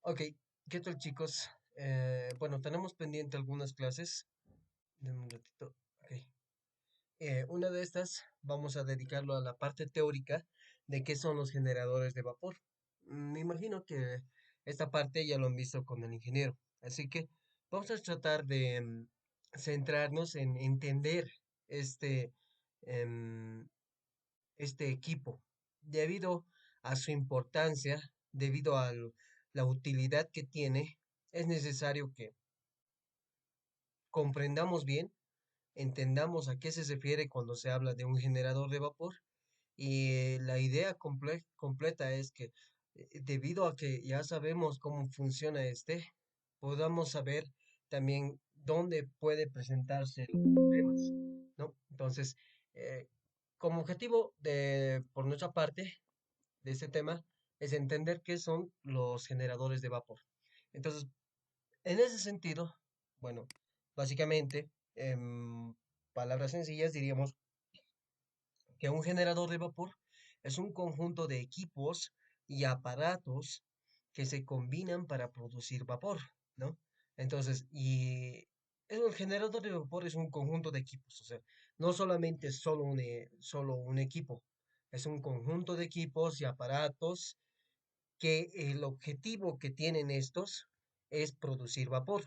Ok, ¿qué tal chicos? Bueno, tenemos pendiente algunas clases. Denme un ratito. Ok. Una de estas vamos a dedicarlo a la parte teórica de qué son los generadores de vapor. Me imagino que esta parte ya lo han visto con el ingeniero. Así que vamos a tratar de centrarnos en entender este, em, este equipo, debido a su importancia, debido a la utilidad que tiene, es necesario que comprendamos bien, entendamos a qué se refiere cuando se habla de un generador de vapor y la idea completa es que debido a que ya sabemos cómo funciona podamos saber también dónde puede presentarse los problemas, ¿no? Entonces, eh, como objetivo por nuestra parte, de este tema es entender qué son los generadores de vapor. Entonces, en ese sentido, bueno, básicamente, en palabras sencillas, diríamos que un generador de vapor es un conjunto de equipos y aparatos que se combinan para producir vapor, ¿no? Entonces, el generador de vapor es un conjunto de equipos, o sea, no solamente es solo un equipo, es un conjunto de equipos y aparatos que el objetivo que tienen estos es producir vapor.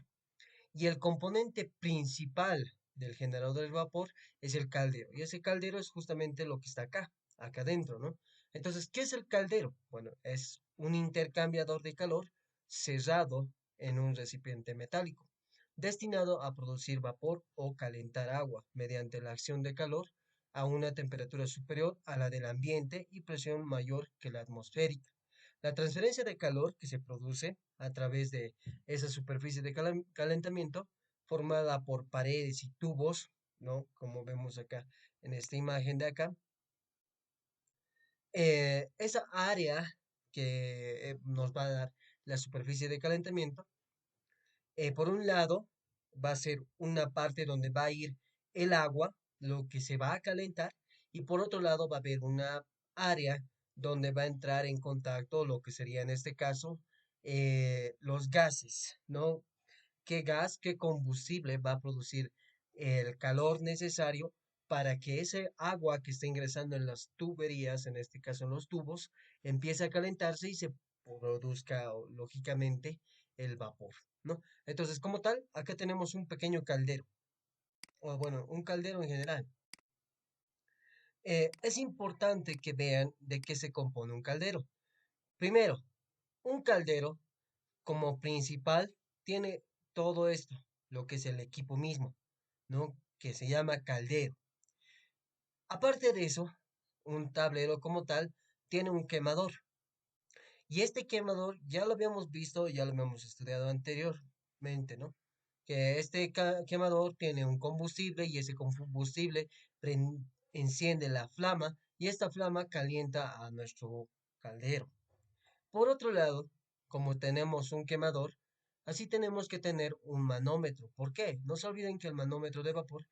Y el componente principal del generador del vapor es el caldero. Y ese caldero es justamente lo que está acá adentro, ¿no? Entonces, ¿qué es el caldero? Bueno, es un intercambiador de calor cerrado en un recipiente metálico, destinado a producir vapor o calentar agua mediante la acción de calor a una temperatura superior a la del ambiente y presión mayor que la atmosférica. La transferencia de calor que se produce a través de esa superficie de calentamiento formada por paredes y tubos, ¿no? Como vemos acá en esta imagen de acá. Esa área que nos va a dar la superficie de calentamiento, por un lado, va a ser una parte donde va a ir el agua, lo que se va a calentar, y por otro lado va a haber una área donde va a entrar en contacto lo que sería en este caso los gases, ¿no? ¿Qué gas, qué combustible va a producir el calor necesario para que ese agua que está ingresando en las tuberías, en este caso en los tubos, empiece a calentarse y se produzca lógicamente el vapor, ¿no? Entonces, como tal, acá tenemos un pequeño caldero, o bueno, un caldero en general. Es importante que vean de qué se compone un caldero. Primero, un caldero como principal tiene todo esto, lo que es el equipo mismo, ¿no? Que se llama caldero. Aparte de eso, un tablero como tal tiene un quemador. Y este quemador ya lo habíamos visto, ya lo habíamos estudiado anteriormente, ¿no? Que este quemador tiene un combustible y ese combustible enciende la flama y esta flama calienta a nuestro caldero. Por otro lado, como tenemos un quemador, así tenemos que tener un manómetro. ¿Por qué? No se olviden que el manómetro de vapor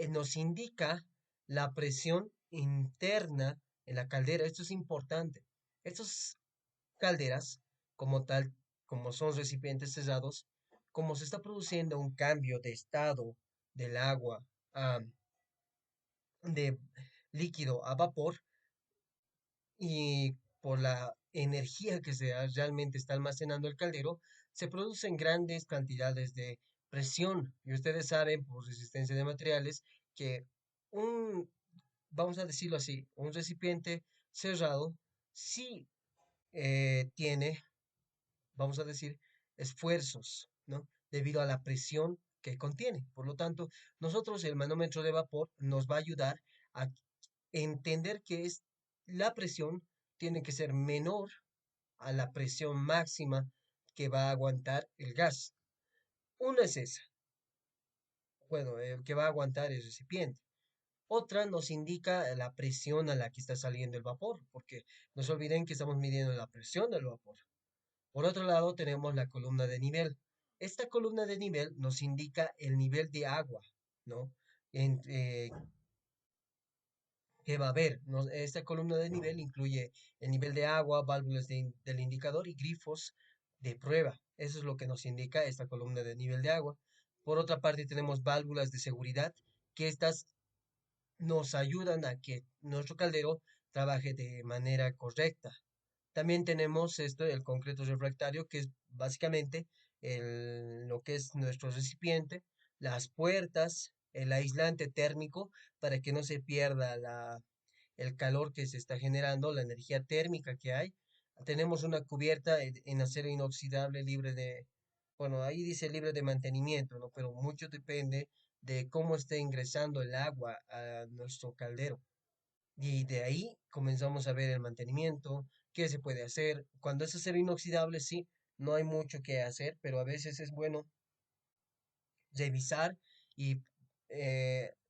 nos indica la presión interna en la caldera. Esto es importante. Estas calderas, como tal, como son recipientes cerrados, como se está produciendo un cambio de estado del agua a, de líquido a vapor, y por la energía que realmente está almacenando el caldero, se producen grandes cantidades de presión. Y ustedes saben, por resistencia de materiales, que un, vamos a decirlo así, un recipiente cerrado sí tiene, vamos a decir, esfuerzos, ¿no? Debido a la presión que contiene. Por lo tanto, nosotros el manómetro de vapor nos va a ayudar a entender que es la presión tiene que ser menor a la presión máxima que va a aguantar el gas. Una es esa, bueno, que va a aguantar el recipiente. Otra nos indica la presión a la que está saliendo el vapor, porque no se olviden que estamos midiendo la presión del vapor. Por otro lado, tenemos la columna de nivel. Esta columna de nivel nos indica el nivel de agua, ¿no? En, que va a haber. Esta columna de nivel incluye el nivel de agua, válvulas del indicador y grifos de prueba. Eso es lo que nos indica esta columna de nivel de agua. Por otra parte, tenemos válvulas de seguridad, que estas nos ayudan a que nuestro caldero trabaje de manera correcta. También tenemos esto, el concreto refractario, que es básicamente lo que es nuestro recipiente, las puertas, el aislante térmico para que no se pierda el calor que se está generando, la energía térmica que hay. Tenemos una cubierta en acero inoxidable libre de, bueno, ahí dice libre de mantenimiento, ¿no? Pero mucho depende de cómo esté ingresando el agua a nuestro caldero. Y de ahí comenzamos a ver el mantenimiento, qué se puede hacer. Cuando es acero inoxidable, sí, no hay mucho que hacer, pero a veces es bueno revisar y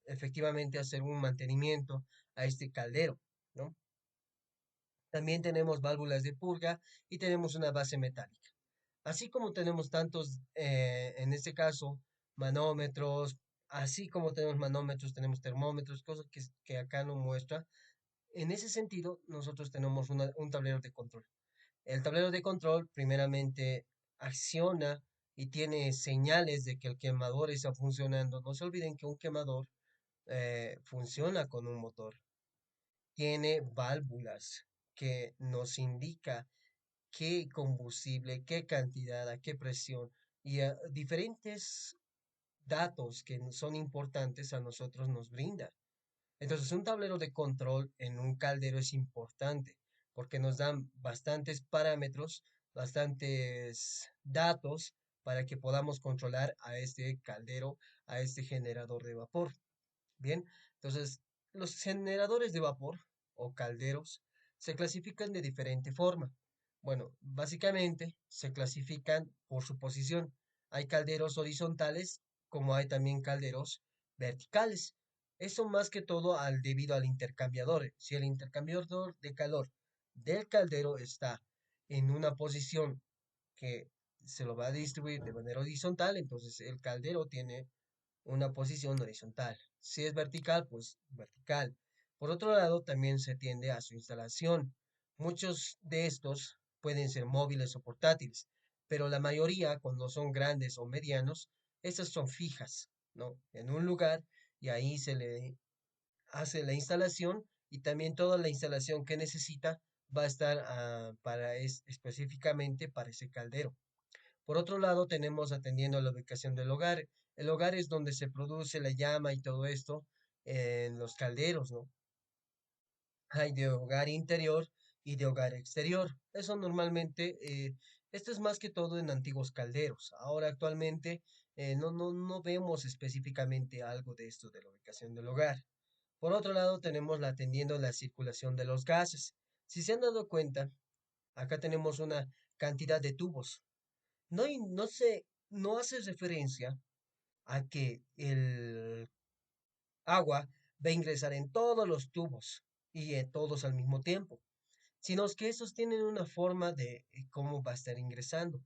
efectivamente hacer un mantenimiento a este caldero, ¿no? También tenemos válvulas de purga y tenemos una base metálica. Así como tenemos tantos, en este caso, manómetros, así como tenemos manómetros, tenemos termómetros, cosas que acá no muestra. En ese sentido, nosotros tenemos un tablero de control. El tablero de control primeramente acciona y tiene señales de que el quemador está funcionando. No se olviden que un quemador funciona con un motor. Tiene válvulas que nos indica qué combustible, qué cantidad, a qué presión y diferentes datos que son importantes a nosotros nos brinda. Entonces, un tablero de control en un caldero es importante porque nos dan bastantes parámetros, bastantes datos para que podamos controlar a este caldero, a este generador de vapor. Bien, entonces los generadores de vapor o calderos se clasifican de diferente forma. Bueno, básicamente se clasifican por su posición. Hay calderos horizontales como hay también calderos verticales. Eso más que todo debido al intercambiador. Si el intercambiador de calor del caldero está en una posición que se lo va a distribuir de manera horizontal, entonces el caldero tiene una posición horizontal. Si es vertical, pues vertical. Por otro lado, también se tiende a su instalación. Muchos de estos pueden ser móviles o portátiles, pero la mayoría, cuando son grandes o medianos, estas son fijas, ¿no? En un lugar y ahí se le hace la instalación y también toda la instalación que necesita va a estar específicamente para ese caldero. Por otro lado, tenemos atendiendo a la ubicación del hogar. El hogar es donde se produce la llama y todo esto en los calderos, ¿no? Hay de hogar interior y de hogar exterior. Eso normalmente, esto es más que todo en antiguos calderos. Ahora actualmente no vemos específicamente algo de esto de la ubicación del hogar. Por otro lado, tenemos la atendiendo a la circulación de los gases. Si se han dado cuenta, acá tenemos una cantidad de tubos. No hace referencia a que el agua va a ingresar en todos los tubos y en todos al mismo tiempo, sino que esos tienen una forma de cómo va a estar ingresando.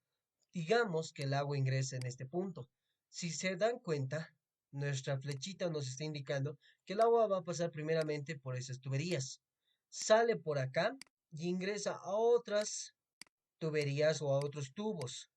Digamos que el agua ingresa en este punto. Si se dan cuenta, nuestra flechita nos está indicando que el agua va a pasar primeramente por esas tuberías. Sale por acá y ingresa a otras tuberías o a otros tubos.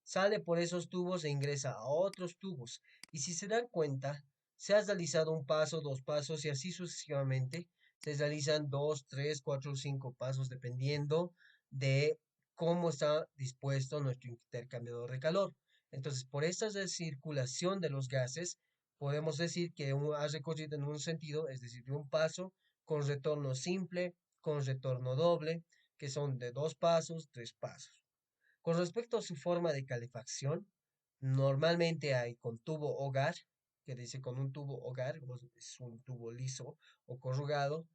Sale por esos tubos e ingresa a otros tubos. Y si se dan cuenta, se ha realizado un paso, dos pasos y así sucesivamente. Se realizan dos, tres, cuatro, cinco pasos dependiendo de cómo está dispuesto nuestro intercambiador de calor. Entonces, por esta circulación de los gases, podemos decir que ha recorrido en un sentido, es decir, de un paso con retorno simple, con retorno doble, que son de dos pasos, tres pasos. Con respecto a su forma de calefacción, normalmente hay con tubo hogar, que dice con un tubo hogar, es un tubo liso o corrugado.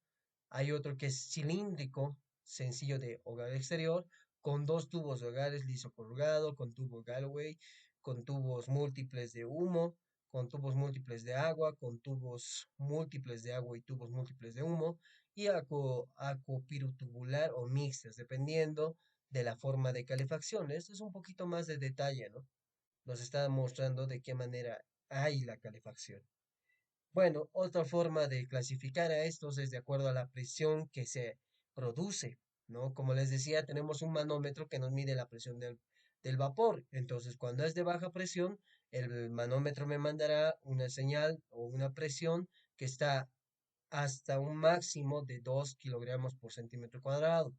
Hay otro que es cilíndrico, sencillo de hogar exterior, con dos tubos de hogares liso corrugado, con tubo Galway, con tubos múltiples de humo, con tubos múltiples de agua, con tubos múltiples de agua y tubos múltiples de humo, y acuopirotubular o mixtas, dependiendo de la forma de calefacción. Esto es un poquito más de detalle, ¿no? Nos está mostrando de qué manera hay la calefacción. Bueno, otra forma de clasificar a estos es de acuerdo a la presión que se produce, ¿no? Como les decía, tenemos un manómetro que nos mide la presión del vapor. Entonces, cuando es de baja presión, el manómetro me mandará una señal o una presión que está hasta un máximo de 2 kilogramos por centímetro cuadrado.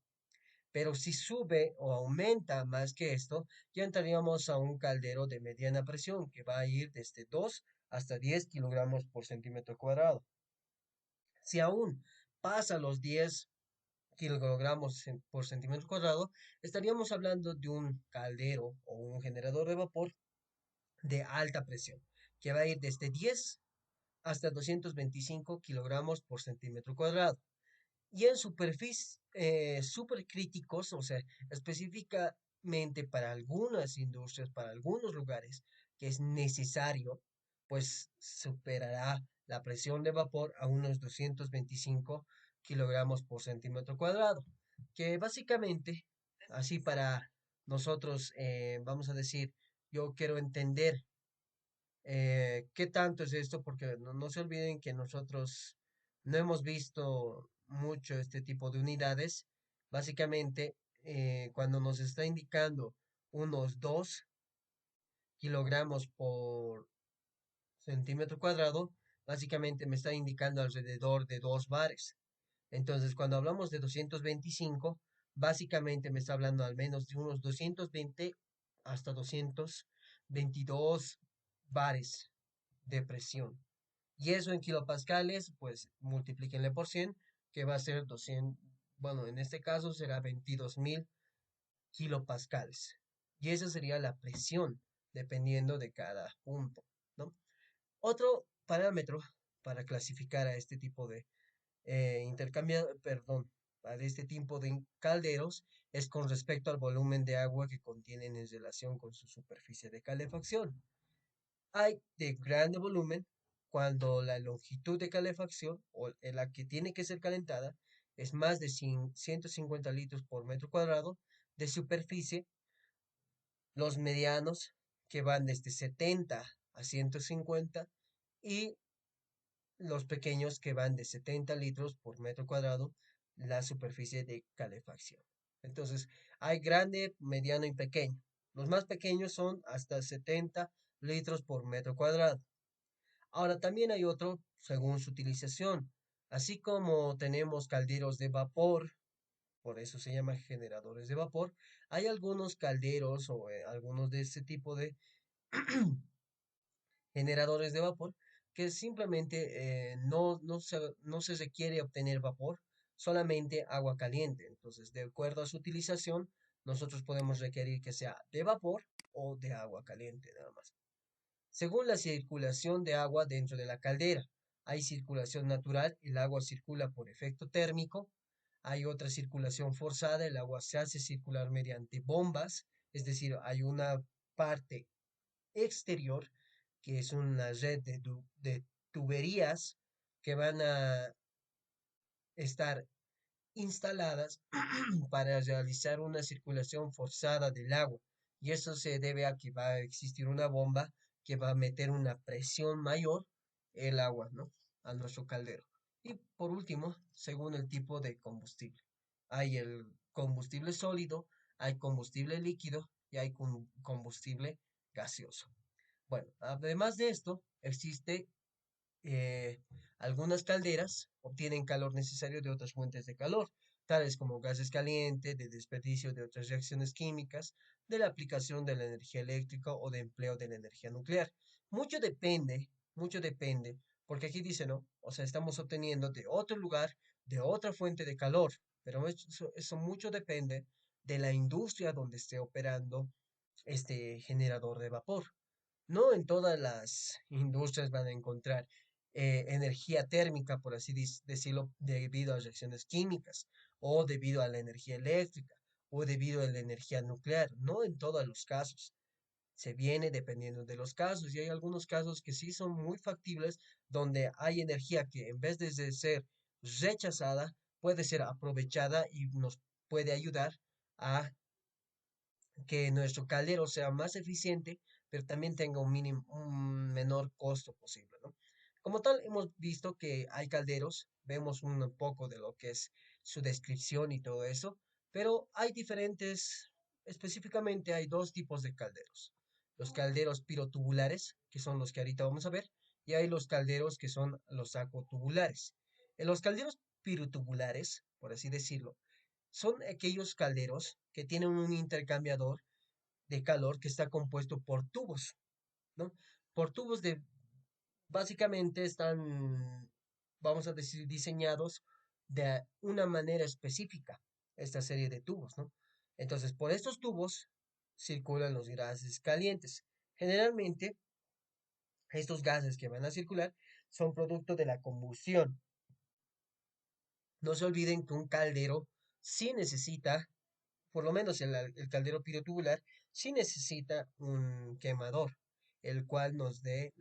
Pero si sube o aumenta más que esto, ya entraríamos a un caldero de mediana presión que va a ir desde 2 hasta 10 kilogramos por centímetro cuadrado. Si aún pasa los 10 kilogramos por centímetro cuadrado, estaríamos hablando de un caldero o un generador de vapor de alta presión, que va a ir desde 10 hasta 225 kilogramos por centímetro cuadrado. Y en superficies supercríticos, o sea, específicamente para algunas industrias, para algunos lugares, que es necesario, pues superará la presión de vapor a unos 225 kilogramos por centímetro cuadrado, que básicamente, así para nosotros, vamos a decir, yo quiero entender ¿qué tanto es esto? Porque no se olviden que nosotros no hemos visto mucho este tipo de unidades. Básicamente, cuando nos está indicando unos 2 kilogramos por centímetro cuadrado, básicamente me está indicando alrededor de 2 bares. Entonces, cuando hablamos de 225, básicamente me está hablando al menos de unos 220 hasta 222 bares de presión. Y eso en kilopascales, pues multiplíquenle por 100, que va a ser 200, bueno, en este caso será 22.000 kilopascales. Y esa sería la presión, dependiendo de cada punto, ¿no? Otro parámetro para clasificar a este tipo de perdón, para este tipo de calderos es con respecto al volumen de agua que contienen en relación con su superficie de calefacción. Hay de grande volumen cuando la longitud de calefacción o en la que tiene que ser calentada es más de 150 litros por metro cuadrado de superficie, los medianos que van desde 70 a 150 y los pequeños que van de 70 litros por metro cuadrado la superficie de calefacción. Entonces, hay grande, mediano y pequeño. Los más pequeños son hasta 70 litros por metro cuadrado. Ahora, también hay otro según su utilización. Así como tenemos calderos de vapor, por eso se llaman generadores de vapor, hay algunos calderos o algunos de este tipo de generadores de vapor que simplemente no se requiere obtener vapor, solamente agua caliente. Entonces, de acuerdo a su utilización, nosotros podemos requerir que sea de vapor o de agua caliente nada más. Según la circulación de agua dentro de la caldera, hay circulación natural, el agua circula por efecto térmico, hay otra circulación forzada, el agua se hace circular mediante bombas, es decir, hay una parte exterior, que es una red de tuberías que van a estar instaladas para realizar una circulación forzada del agua. Y eso se debe a que va a existir una bomba que va a meter una presión mayor el agua, ¿no? A nuestro caldero. Y por último, según el tipo de combustible. Hay el combustible sólido, hay combustible líquido y hay combustible gaseoso. Bueno, además de esto, existe eh, algunas calderas obtienen calor necesario de otras fuentes de calor, tales como gases calientes, de desperdicio de otras reacciones químicas, de la aplicación de la energía eléctrica o de empleo de la energía nuclear. Mucho depende, porque aquí dice, ¿no? O sea, estamos obteniendo de otro lugar, de otra fuente de calor, pero eso mucho depende de la industria donde esté operando este generador de vapor. No en todas las industrias van a encontrar energía térmica, por así decirlo, debido a reacciones químicas, o debido a la energía eléctrica, o debido a la energía nuclear. No en todos los casos. Se viene dependiendo de los casos, y hay algunos casos que sí son muy factibles, donde hay energía que en vez de ser rechazada, puede ser aprovechada y nos puede ayudar a que nuestro caldero sea más eficiente, pero también tenga un menor costo posible, ¿no? Como tal, hemos visto que hay calderos, vemos un poco de lo que es su descripción y todo eso, Pero hay diferentes, específicamente hay dos tipos de calderos. Los calderos pirotubulares, que son los que ahorita vamos a ver, y hay los calderos que son los acotubulares. En los calderos pirotubulares, por así decirlo, son aquellos calderos que tienen un intercambiador de calor que está compuesto por tubos, ¿no? Por tubos de, básicamente están, vamos a decir, diseñados de una manera específica, esta serie de tubos, ¿no? Entonces, por estos tubos circulan los gases calientes. Generalmente, estos gases que van a circular son producto de la combustión. No se olviden que un caldero sí necesita, por lo menos el caldero pirotubular, sí necesita un quemador, el cual nos dé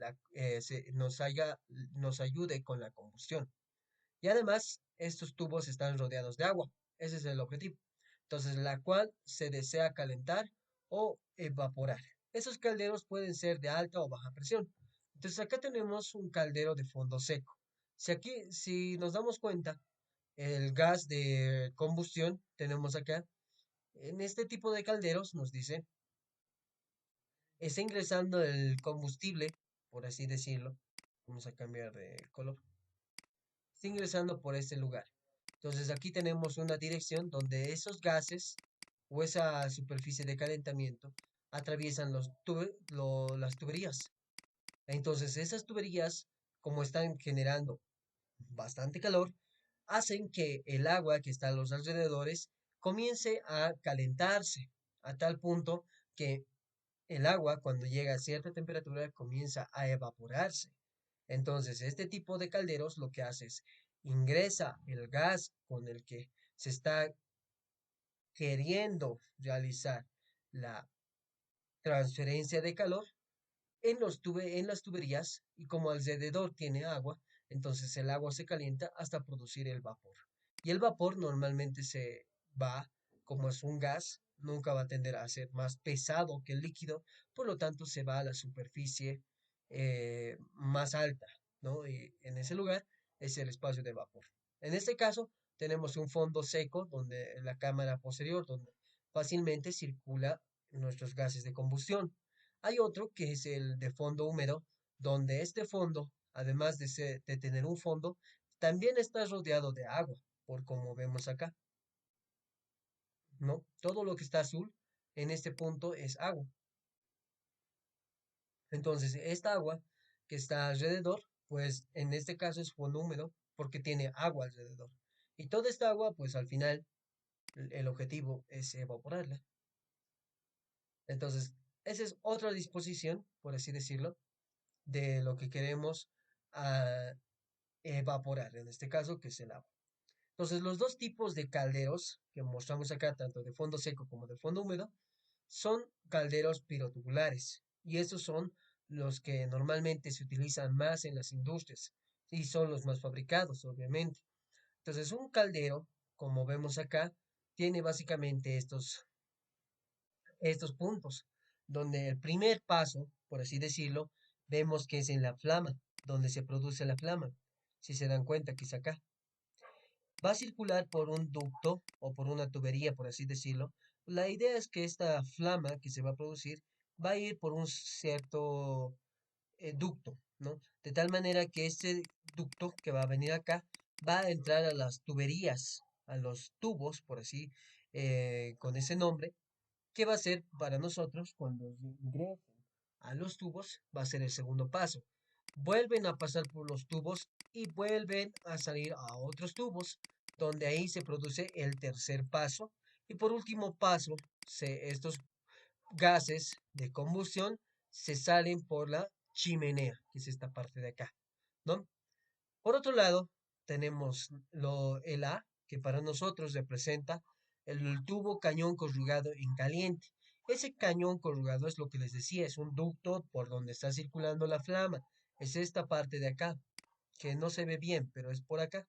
nos ayude con la combustión. Y además, estos tubos están rodeados de agua. Ese es el objetivo. Entonces, la cual se desea calentar o evaporar. Esos calderos pueden ser de alta o baja presión. Entonces, acá tenemos un caldero de fondo seco. Si nos damos cuenta, el gas de combustión tenemos acá. En este tipo de calderos nos dice, está ingresando el combustible, por así decirlo. Vamos a cambiar de color. Está ingresando por este lugar. Entonces aquí tenemos una dirección donde esos gases o esa superficie de calentamiento atraviesan las tuberías. Entonces esas tuberías, como están generando bastante calor, hacen que el agua que está a los alrededores comience a calentarse a tal punto que el agua cuando llega a cierta temperatura comienza a evaporarse. Entonces, este tipo de calderos lo que hace es ingresa el gas con el que se está queriendo realizar la transferencia de calor en las tuberías y como alrededor tiene agua, entonces el agua se calienta hasta producir el vapor. Y el vapor normalmente se va, como es un gas, nunca va a tender a ser más pesado que el líquido, por lo tanto se va a la superficie más alta, ¿no? Y en ese lugar es el espacio de vapor. En este caso tenemos un fondo seco donde la cámara posterior, donde fácilmente circula nuestros gases de combustión. Hay otro que es el de fondo húmedo, donde este fondo, además de tener un fondo, también está rodeado de agua, por como vemos acá, ¿no? Todo lo que está azul en este punto es agua. Entonces, esta agua que está alrededor, pues en este caso es fondo húmedo porque tiene agua alrededor. Y toda esta agua, pues al final, el objetivo es evaporarla. Entonces, esa es otra disposición, por así decirlo, de lo que queremos ah, evaporar, en este caso, que es el agua. Entonces, los dos tipos de calderos que mostramos acá, tanto de fondo seco como de fondo húmedo, son calderos pirotubulares. Y estos son los que normalmente se utilizan más en las industrias y son los más fabricados, obviamente. Entonces, un caldero, como vemos acá, tiene básicamente estos puntos, donde el primer paso, por así decirlo, vemos que es en la flama, donde se produce la flama. Si se dan cuenta que es acá. Va a circular por un ducto o por una tubería, por así decirlo. La idea es que esta flama que se va a producir va a ir por un cierto ducto, ¿no? De tal manera que este ducto que va a venir acá va a entrar a las tuberías, a los tubos, por así, con ese nombre, que va a ser para nosotros cuando ingresen a los tubos, va a ser el segundo paso. Vuelven a pasar por los tubos y vuelven a salir a otros tubos, donde ahí se produce el tercer paso. Y por último paso, estos gases de combustión se salen por la chimenea, que es esta parte de acá, ¿no? Por otro lado, tenemos el A, que para nosotros representa el tubo cañón corrugado en caliente. Ese cañón corrugado es lo que les decía, es un ducto por donde está circulando la flama. Es esta parte de acá, que no se ve bien, pero es por acá.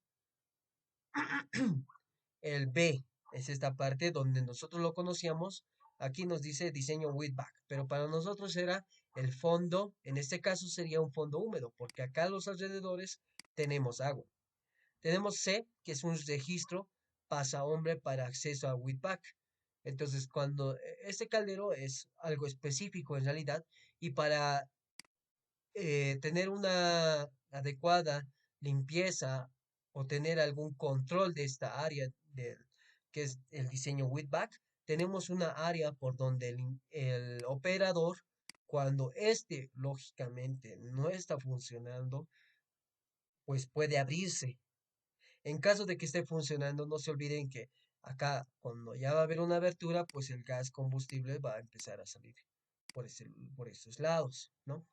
El B es esta parte donde nosotros lo conocíamos. Aquí nos dice diseño Whitback, pero para nosotros era el fondo, en este caso sería un fondo húmedo, porque acá a los alrededores tenemos agua. Tenemos C, que es un registro pasahombre para acceso a Whitback. Entonces, cuando este caldero es algo específico en realidad y para tener una adecuada limpieza o tener algún control de esta área que es el diseño Whitback, tenemos una área por donde el operador, cuando este lógicamente no está funcionando, pues puede abrirse. En caso de que esté funcionando, no se olviden que acá, cuando ya va a haber una abertura, pues el gas combustible va a empezar a salir por, por estos lados, ¿no?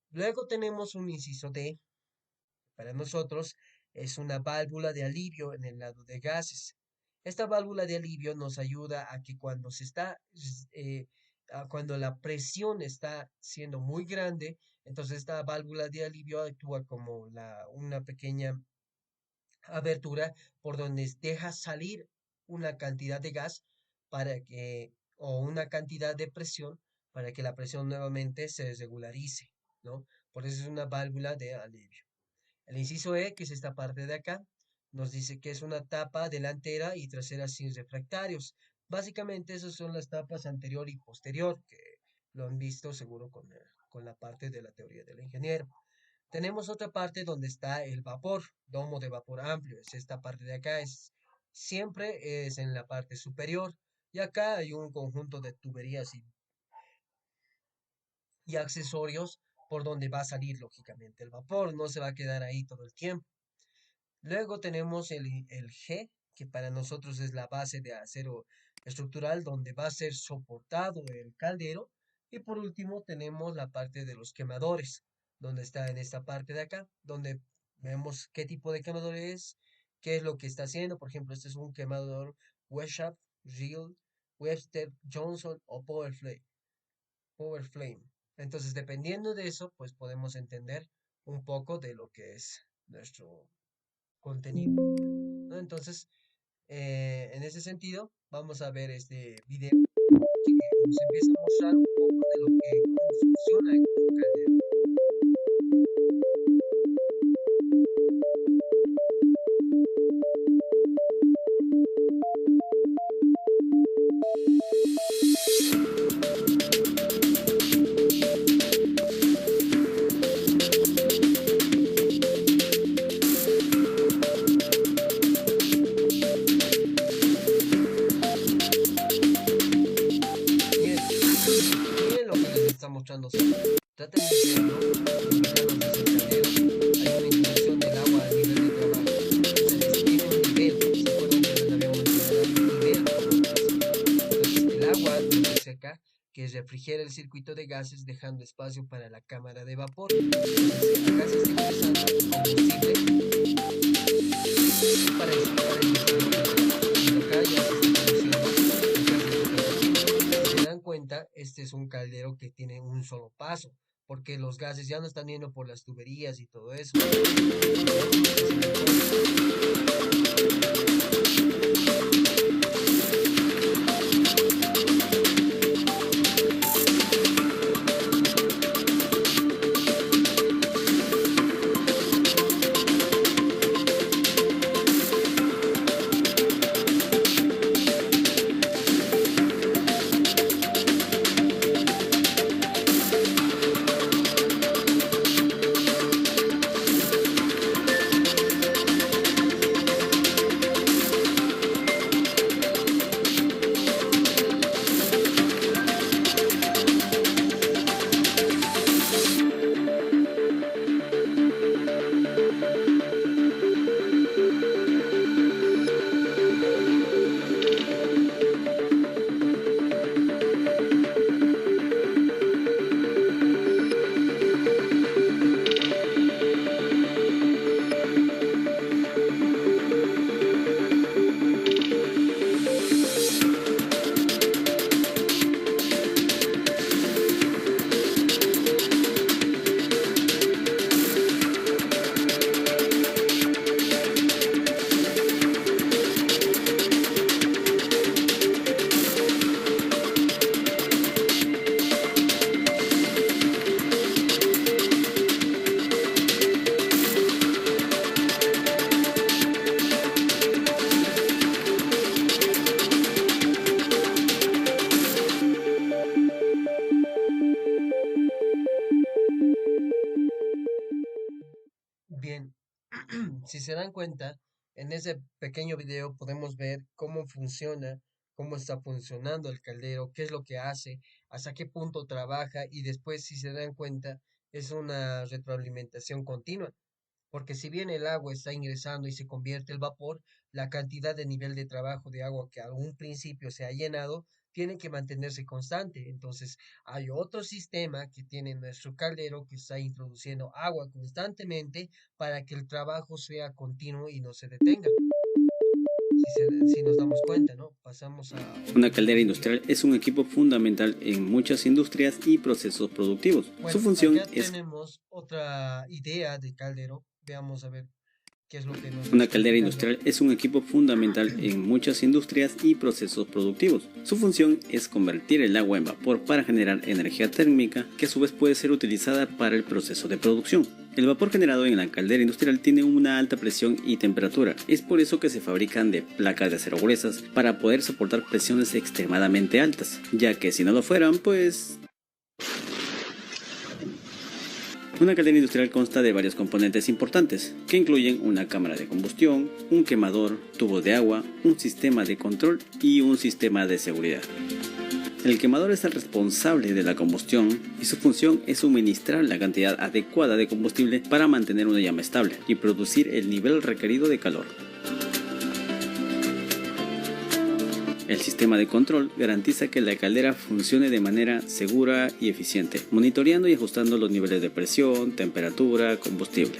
Luego tenemos un inciso D. Para nosotros es una válvula de alivio en el lado de gases. Esta válvula de alivio nos ayuda a que cuando se está, cuando la presión está siendo muy grande, entonces esta válvula de alivio actúa como una pequeña abertura por donde deja salir una cantidad de gas o una cantidad de presión para que la presión nuevamente se desregularice, ¿no? Por eso es una válvula de alivio. El inciso E, que es esta parte de acá, nos dice que es una tapa delantera y trasera sin refractarios. Básicamente esas son las tapas anterior y posterior, que lo han visto seguro con la parte de la teoría del ingeniero. Tenemos otra parte donde está el vapor, domo de vapor amplio. Es esta parte de acá, siempre es en la parte superior. Y acá hay un conjunto de tuberías y accesorios por donde va a salir lógicamente el vapor. No se va a quedar ahí todo el tiempo. Luego tenemos el G, que para nosotros es la base de acero estructural donde va a ser soportado el caldero. Y por último tenemos la parte de los quemadores, donde está en esta parte de acá, donde vemos qué tipo de quemador es, qué es lo que está haciendo. Por ejemplo, este es un quemador Weishap, Real, Webster, Johnson o Power Flame. Power Flame. Entonces, dependiendo de eso, pues podemos entender un poco de lo que es nuestro contenido, ¿no? Entonces, en ese sentido, vamos a ver este video que nos empieza a mostrar un poco de lo que, cómo funciona el caldero. Bien, miren lo que les está mostrando. Traten de ver, ¿no? Acá nos dice el caldero, hay una introducción del agua al nivel de trabajo. Entonces, tiene un nivel, ¿se acuerdan que les habíamos mencionado? Hay un nivel, entonces, el agua, nos dice acá, que refrigera el circuito de gases dejando espacio para la cámara de vapor. Entonces, acá se está ingresando combustible para el y acá ya se está produciendo el gas de superficie. Si se dan cuenta, este es un caldero que tiene un solo paso, porque los gases ya no están yendo por las tuberías y todo eso. si se dan cuenta, en ese pequeño video podemos ver cómo funciona, cómo está funcionando el caldero, qué es lo que hace, hasta qué punto trabaja y después, si se dan cuenta, es una retroalimentación continua. Porque si bien el agua está ingresando y se convierte en vapor, la cantidad de nivel de trabajo de agua que a un principio se ha llenado tiene que mantenerse constante. Entonces, hay otro sistema que tiene nuestro caldero que está introduciendo agua constantemente para que el trabajo sea continuo y no se detenga. Si nos damos cuenta, ¿no? Pasamos a Una otra caldera diapositiva. industrial es un equipo fundamental en muchas industrias y procesos productivos. Su Bueno, función allá es tenemos otra idea de caldero. Veamos a ver qué es lo que nos Una está caldera indicando. industrial es un equipo fundamental en muchas industrias y procesos productivos. Su función es convertir el agua en vapor para generar energía térmica que a su vez puede ser utilizada para el proceso de producción. El vapor generado en la caldera industrial tiene una alta presión y temperatura. Es por eso que se fabrican de placas de acero gruesas para poder soportar presiones extremadamente altas, ya que si no lo fueran, pues una caldera industrial consta de varios componentes importantes, que incluyen una cámara de combustión, un quemador, tubos de agua, un sistema de control y un sistema de seguridad. El quemador es el responsable de la combustión y su función es suministrar la cantidad adecuada de combustible para mantener una llama estable y producir el nivel requerido de calor. El sistema de control garantiza que la caldera funcione de manera segura y eficiente, monitoreando y ajustando los niveles de presión, temperatura, combustible.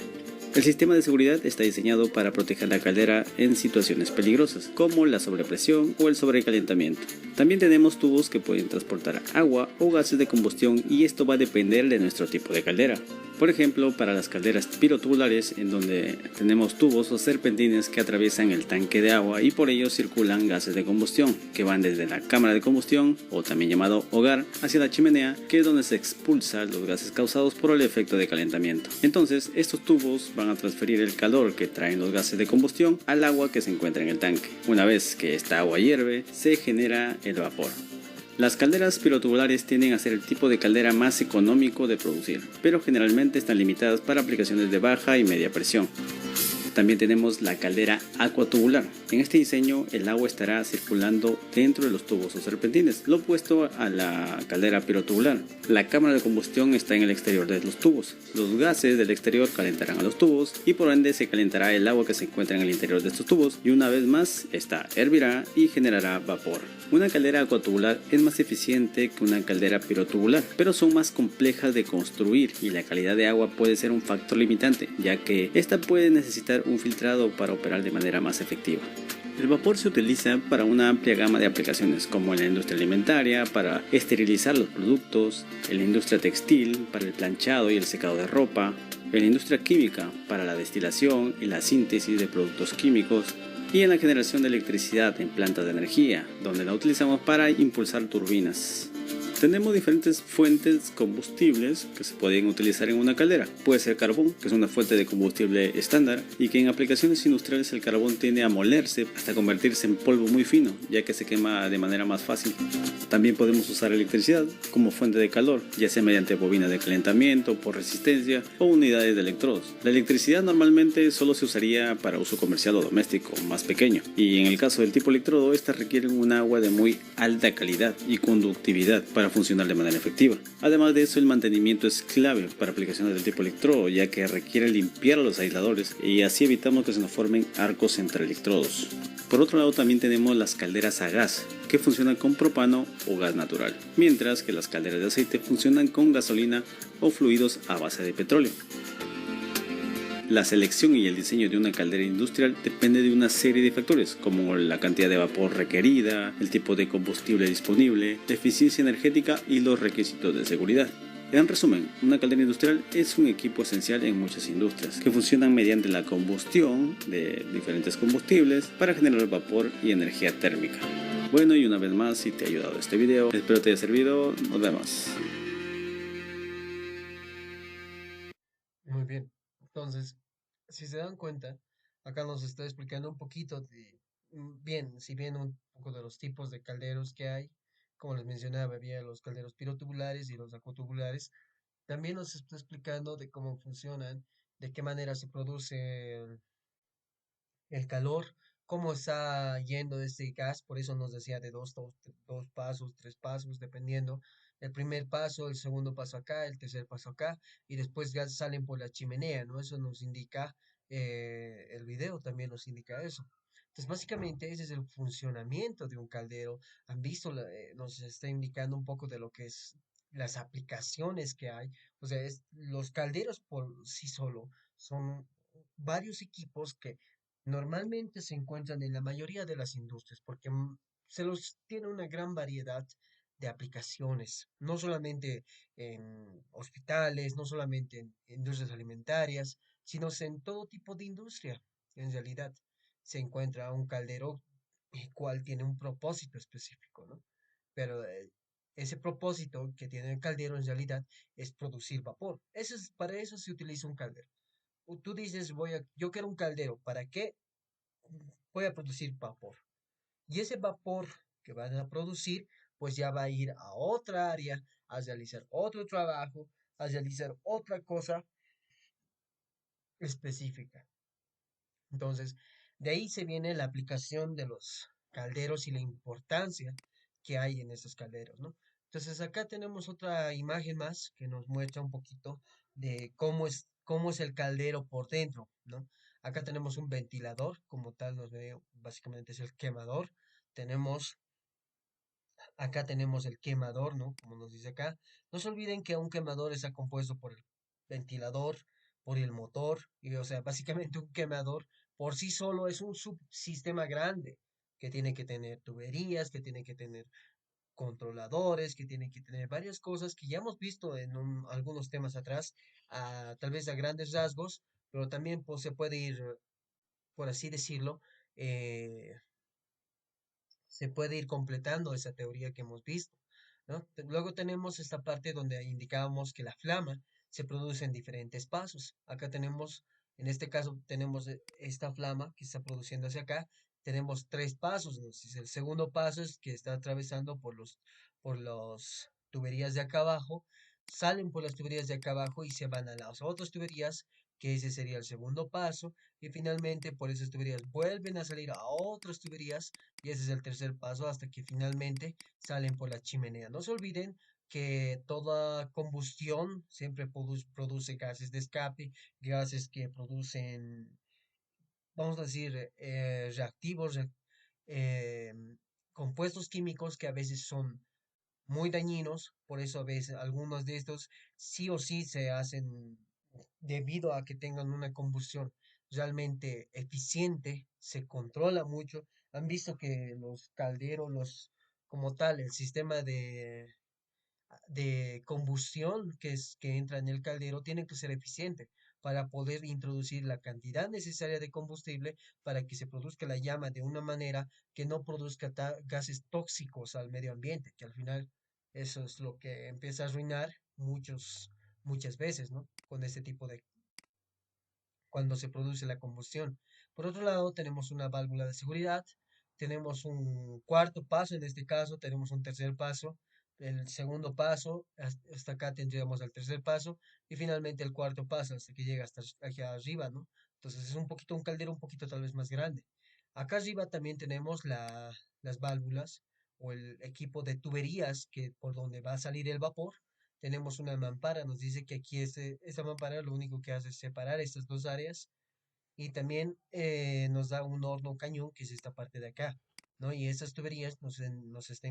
El sistema de seguridad está diseñado para proteger la caldera en situaciones peligrosas, como la sobrepresión o el sobrecalentamiento. También tenemos tubos que pueden transportar agua o gases de combustión y esto va a depender de nuestro tipo de caldera. Por ejemplo, para las calderas pirotubulares, en donde tenemos tubos o serpentines que atraviesan el tanque de agua y por ello circulan gases de combustión, que van desde la cámara de combustión, o también llamado hogar, hacia la chimenea, que es donde se expulsan los gases causados por el efecto de calentamiento. Entonces, estos tubos van a transferir el calor que traen los gases de combustión al agua que se encuentra en el tanque. Una vez que esta agua hierve, se genera el vapor. Las calderas pirotubulares tienden a ser el tipo de caldera más económico de producir, pero generalmente están limitadas para aplicaciones de baja y media presión. También tenemos la caldera acuatubular. En este diseño el agua estará circulando dentro de los tubos o serpentines, lo opuesto a la caldera pirotubular. La cámara de combustión está en el exterior de los tubos. Los gases del exterior calentarán a los tubos y por ende se calentará el agua que se encuentra en el interior de estos tubos y una vez más esta hervirá y generará vapor. Una caldera acuatubular es más eficiente que una caldera pirotubular, pero son más complejas de construir y la calidad de agua puede ser un factor limitante, ya que esta puede necesitar un filtrado para operar de manera más efectiva. El vapor se utiliza para una amplia gama de aplicaciones, como en la industria alimentaria, para esterilizar los productos, en la industria textil, para el planchado y el secado de ropa, en la industria química, para la destilación y la síntesis de productos químicos, y en la generación de electricidad en plantas de energía, donde la utilizamos para impulsar turbinas. Tenemos diferentes fuentes combustibles que se pueden utilizar en una caldera. Puede ser carbón, que es una fuente de combustible estándar, y que en aplicaciones industriales el carbón tiende a molerse hasta convertirse en polvo muy fino, ya que se quema de manera más fácil. También podemos usar electricidad como fuente de calor, ya sea mediante bobinas de calentamiento, por resistencia o unidades de electrodos. La electricidad normalmente solo se usaría para uso comercial o doméstico, más pequeño, y en el caso del tipo electrodo, estas requieren un agua de muy alta calidad y conductividad para funcionar de manera efectiva. Además de eso, el mantenimiento es clave para aplicaciones del tipo electrodo, ya que requiere limpiar los aisladores y así evitamos que se nos formen arcos entre electrodos. Por otro lado, también tenemos las calderas a gas, que funcionan con propano o gas natural, mientras que las calderas de aceite funcionan con gasolina o fluidos a base de petróleo. La selección y el diseño de una caldera industrial depende de una serie de factores, como la cantidad de vapor requerida, el tipo de combustible disponible, la eficiencia energética y los requisitos de seguridad. En resumen, una caldera industrial es un equipo esencial en muchas industrias, que funcionan mediante la combustión de diferentes combustibles para generar vapor y energía térmica. Bueno, y una vez más, si te ha ayudado este video, espero te haya servido, nos vemos. Muy bien. Entonces, si se dan cuenta, acá nos está explicando un poquito de, bien, si bien un poco de los tipos de calderos que hay, como les mencionaba, había los calderos pirotubulares y los acotubulares, también nos está explicando de cómo funcionan, de qué manera se produce el calor, cómo está yendo este gas, por eso nos decía de dos pasos, tres pasos, dependiendo. El primer paso, el segundo paso acá, el tercer paso acá, y después gas salen por la chimenea, ¿no? Eso nos indica, el video también nos indica eso. Entonces, básicamente ese es el funcionamiento de un caldero. Han visto, nos está indicando un poco de lo que es las aplicaciones que hay. O sea, los calderos por sí solo son varios equipos que normalmente se encuentran en la mayoría de las industrias porque se los tiene una gran variedad de aplicaciones, no solamente en hospitales, no solamente en industrias alimentarias, sino en todo tipo de industria. En realidad se encuentra un caldero el cual tiene un propósito específico, ¿no? Pero ese propósito que tiene el caldero en realidad es producir vapor. Para eso se utiliza un caldero. Tú dices, yo quiero un caldero, ¿para qué? Voy a producir vapor. Y ese vapor que van a producir, pues ya va a ir a otra área, a realizar otro trabajo, a realizar otra cosa específica. Entonces, de ahí se viene la aplicación de los calderos y la importancia que hay en esos calderos, ¿no? Entonces, acá tenemos otra imagen más que nos muestra un poquito de cómo es el caldero por dentro, ¿no? Acá tenemos un ventilador, como tal, básicamente es el quemador. Tenemos Acá tenemos el quemador, ¿no? Como nos dice acá. No se olviden que un quemador está compuesto por el ventilador, por el motor, y o sea, básicamente un quemador por sí solo es un subsistema grande que tiene que tener tuberías, que tiene que tener controladores, que tiene que tener varias cosas que ya hemos visto en algunos temas atrás, tal vez a grandes rasgos, pero también pues, se puede ir, por así decirlo, eh, se puede ir completando esa teoría que hemos visto, ¿no? Luego tenemos esta parte donde indicábamos que la flama se produce en diferentes pasos. Acá tenemos, en este caso, tenemos esta flama que está produciendo hacia acá. Tenemos tres pasos, ¿no? El segundo paso es que está atravesando por los tuberías de acá abajo, salen por las tuberías de acá abajo y se van a las otras tuberías, que ese sería el segundo paso, y finalmente por esas tuberías vuelven a salir a otras tuberías y ese es el tercer paso hasta que finalmente salen por la chimenea. No se olviden que toda combustión siempre produce gases de escape, gases que producen, vamos a decir, reactivos, eh, compuestos químicos que a veces son muy dañinos, por eso a veces algunos de estos sí o sí se hacen debido a que tengan una combustión realmente eficiente, se controla mucho. Han visto que los calderos, como tal, el sistema de combustión que entra en el caldero tiene que ser eficiente para poder introducir la cantidad necesaria de combustible para que se produzca la llama de una manera que no produzca gases tóxicos al medio ambiente, que al final eso es lo que empieza a arruinar muchas veces, ¿no? Con este tipo de, cuando se produce la combustión. Por otro lado, tenemos una válvula de seguridad, tenemos un cuarto paso, en este caso, tenemos un tercer paso, el segundo paso, hasta acá tendríamos el tercer paso, y finalmente el cuarto paso, hasta que llega hasta hacia arriba, ¿no? Entonces es un caldero un poquito tal vez más grande. Acá arriba también tenemos las válvulas o el equipo de tuberías que por donde va a salir el vapor, tenemos una mampara, nos dice que aquí esta mampara lo único que hace es separar estas dos áreas y también nos da un horno cañón, que es esta parte de acá, ¿no? Y estas tuberías nos está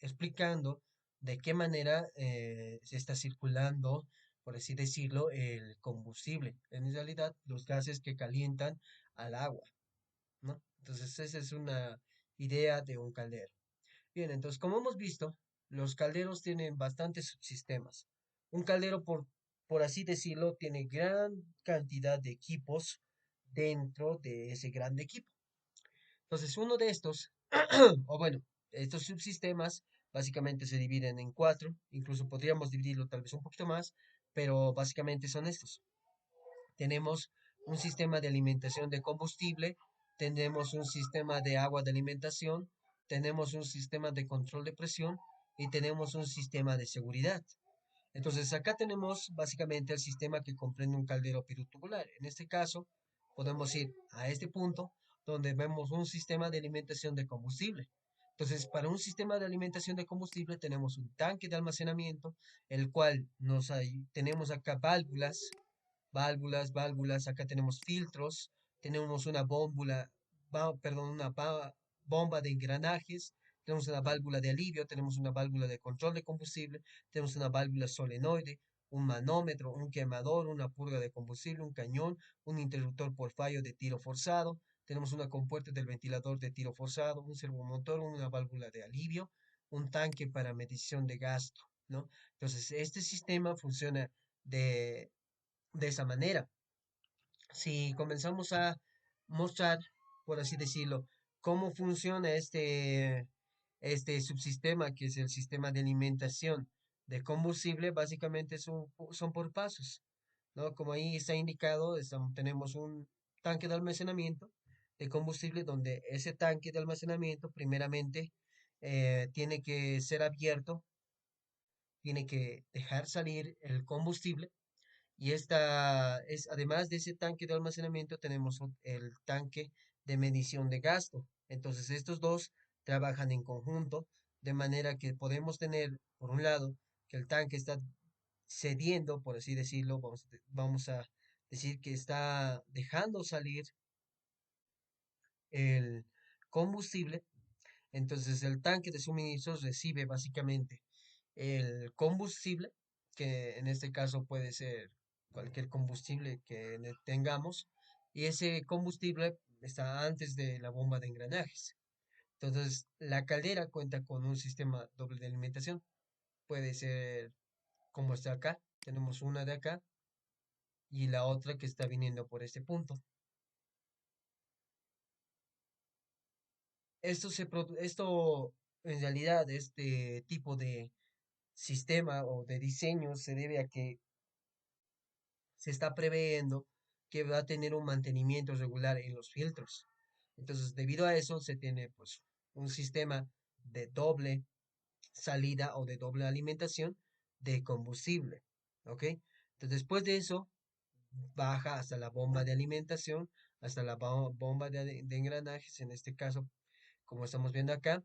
explicando de qué manera se está circulando, por así decirlo, el combustible. En realidad, los gases que calientan al agua, ¿no? Entonces, esa es una idea de un caldero. Bien, entonces, como hemos visto, los calderos tienen bastantes subsistemas. Un caldero, por así decirlo, tiene gran cantidad de equipos dentro de ese gran equipo. Entonces, uno de estos, o bueno, estos subsistemas básicamente se dividen en cuatro, incluso podríamos dividirlo tal vez un poquito más, pero básicamente son estos. Tenemos un sistema de alimentación de combustible, tenemos un sistema de agua de alimentación, tenemos un sistema de control de presión y tenemos un sistema de seguridad. Entonces acá tenemos básicamente el sistema que comprende un caldero pirotubular. En este caso podemos ir a este punto donde vemos un sistema de alimentación de combustible. Entonces, para un sistema de alimentación de combustible tenemos un tanque de almacenamiento, el cual tenemos acá válvulas, acá tenemos filtros, tenemos una bomba de engranajes, tenemos una válvula de alivio, tenemos una válvula de control de combustible, tenemos una válvula solenoide, un manómetro, un quemador, una purga de combustible, un cañón, un interruptor por fallo de tiro forzado, tenemos una compuerta del ventilador de tiro forzado, un servomotor, una válvula de alivio, un tanque para medición de gasto, ¿no? Entonces, este sistema funciona de, de esa manera. Si comenzamos a mostrar, por así decirlo, cómo funciona este subsistema, que es el sistema de alimentación de combustible, básicamente son por pasos, ¿no? Como ahí está indicado, tenemos un tanque de almacenamiento de combustible donde ese tanque de almacenamiento primeramente tiene que ser abierto, tiene que dejar salir el combustible y además de ese tanque de almacenamiento, tenemos el tanque de medición de gasto. Entonces, estos dos trabajan en conjunto, de manera que podemos tener, por un lado, que el tanque está cediendo, por así decirlo, vamos a decir que está dejando salir el combustible. Entonces, el tanque de suministros recibe básicamente el combustible, que en este caso puede ser cualquier combustible que tengamos, y ese combustible está antes de la bomba de engranajes. Entonces, la caldera cuenta con un sistema doble de alimentación. Puede ser como está acá, tenemos una de acá y la otra que está viniendo por este punto. Esto, en realidad, este tipo de sistema o de diseño se debe a que se está previendo que va a tener un mantenimiento regular en los filtros. Entonces, debido a eso, se tiene pues un sistema de doble salida o de doble alimentación de combustible. ¿Ok? Entonces, después de eso, baja hasta la bomba de alimentación, hasta la bomba de engranajes, en este caso, como estamos viendo acá.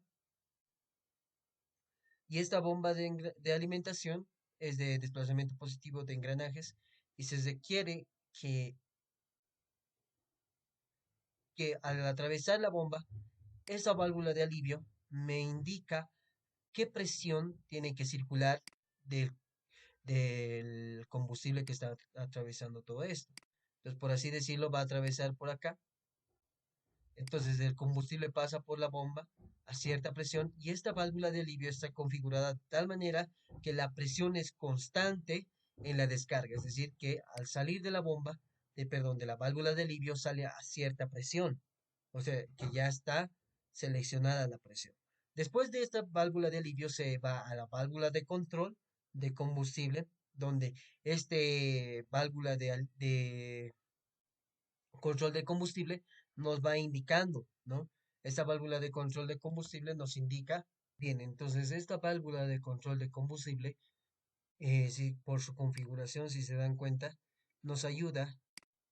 Y esta bomba de alimentación es de desplazamiento positivo de engranajes y se requiere que al atravesar la bomba, esa válvula de alivio me indica qué presión tiene que circular del, del combustible que está atravesando todo esto. Entonces, por así decirlo, va a atravesar por acá. Entonces, el combustible pasa por la bomba a cierta presión y esta válvula de alivio está configurada de tal manera que la presión es constante en la descarga. Es decir, que al salir de la bomba, perdón, de la válvula de alivio sale a cierta presión. O sea, que ya está seleccionada la presión. Después de esta válvula de alivio se va a la válvula de control de combustible, donde este válvula de control de combustible nos va indicando, ¿no? Esta válvula de control de combustible nos indica, bien, entonces esta válvula de control de combustible, si, por su configuración, si se dan cuenta, nos ayuda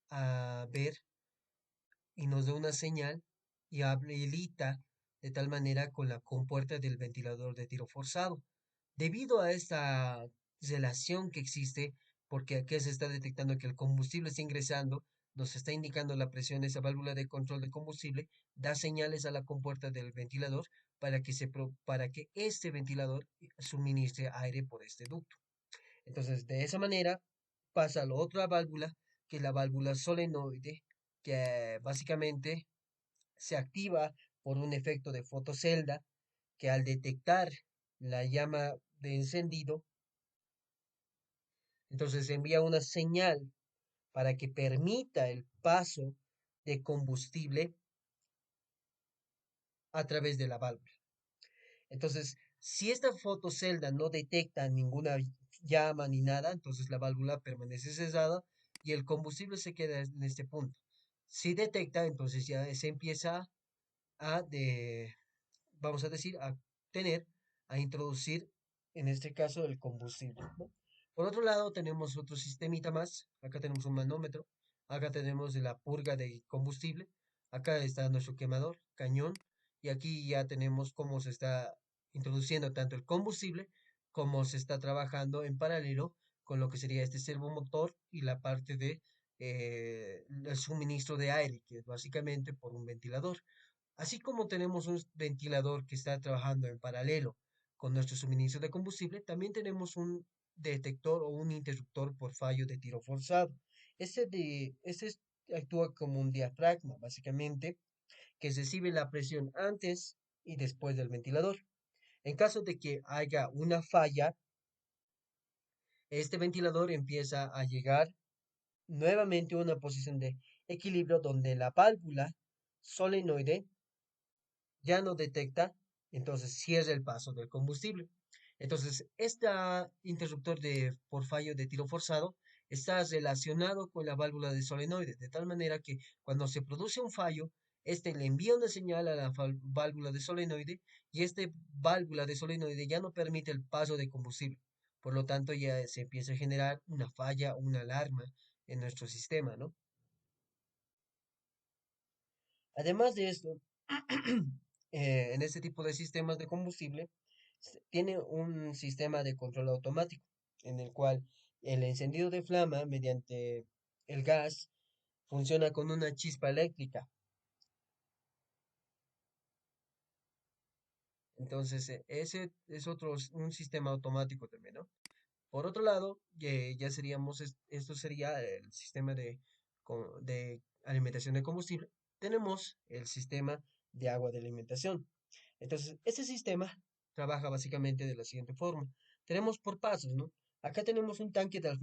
a ver y nos da una señal y habilita de tal manera con la compuerta del ventilador de tiro forzado. Debido a esta relación que existe, porque aquí se está detectando que el combustible está ingresando, nos está indicando la presión de esa válvula de control de combustible, da señales a la compuerta del ventilador para que este ventilador suministre aire por este ducto. Entonces, de esa manera pasa a la otra válvula, que es la válvula solenoide, que básicamente se activa por un efecto de fotocelda, que al detectar la llama de encendido, entonces envía una señal para que permita el paso de combustible a través de la válvula. Entonces, si esta fotocelda no detecta ninguna llama ni nada, entonces la válvula permanece cerrada y el combustible se queda en este punto. Si detecta, entonces ya se empieza a, vamos a decir, a introducir, en este caso, el combustible, ¿no? Por otro lado, tenemos otro sistemita más. Acá tenemos un manómetro. Acá tenemos la purga de combustible. Acá está nuestro quemador, cañón. Y aquí ya tenemos cómo se está introduciendo tanto el combustible como se está trabajando en paralelo con lo que sería este servomotor y la parte de el suministro de aire, que es básicamente por un ventilador. Así como tenemos un ventilador que está trabajando en paralelo con nuestro suministro de combustible, también tenemos un detector o un interruptor por fallo de tiro forzado. Actúa como un diafragma, básicamente, que recibe la presión antes y después del ventilador. En caso de que haya una falla, este ventilador empieza a llegar nuevamente a una posición de equilibrio donde la válvula solenoide ya no detecta, entonces cierra el paso del combustible. Entonces, este interruptor por fallo de tiro forzado está relacionado con la válvula de solenoide, de tal manera que cuando se produce un fallo, este le envía una señal a la válvula de solenoide y este válvula de solenoide ya no permite el paso de combustible. Por lo tanto, ya se empieza a generar una falla, una alarma en nuestro sistema, ¿no? Además de esto, en este tipo de sistemas de combustible, tiene un sistema de control automático, en el cual el encendido de flama mediante el gas funciona con una chispa eléctrica. Entonces, ese es un sistema automático también, ¿no? Por otro lado, ya seríamos, esto sería el sistema de alimentación de combustible. Tenemos el sistema de agua de alimentación. Entonces, este sistema trabaja básicamente de la siguiente forma. Tenemos por pasos, ¿no? Acá tenemos un tanque de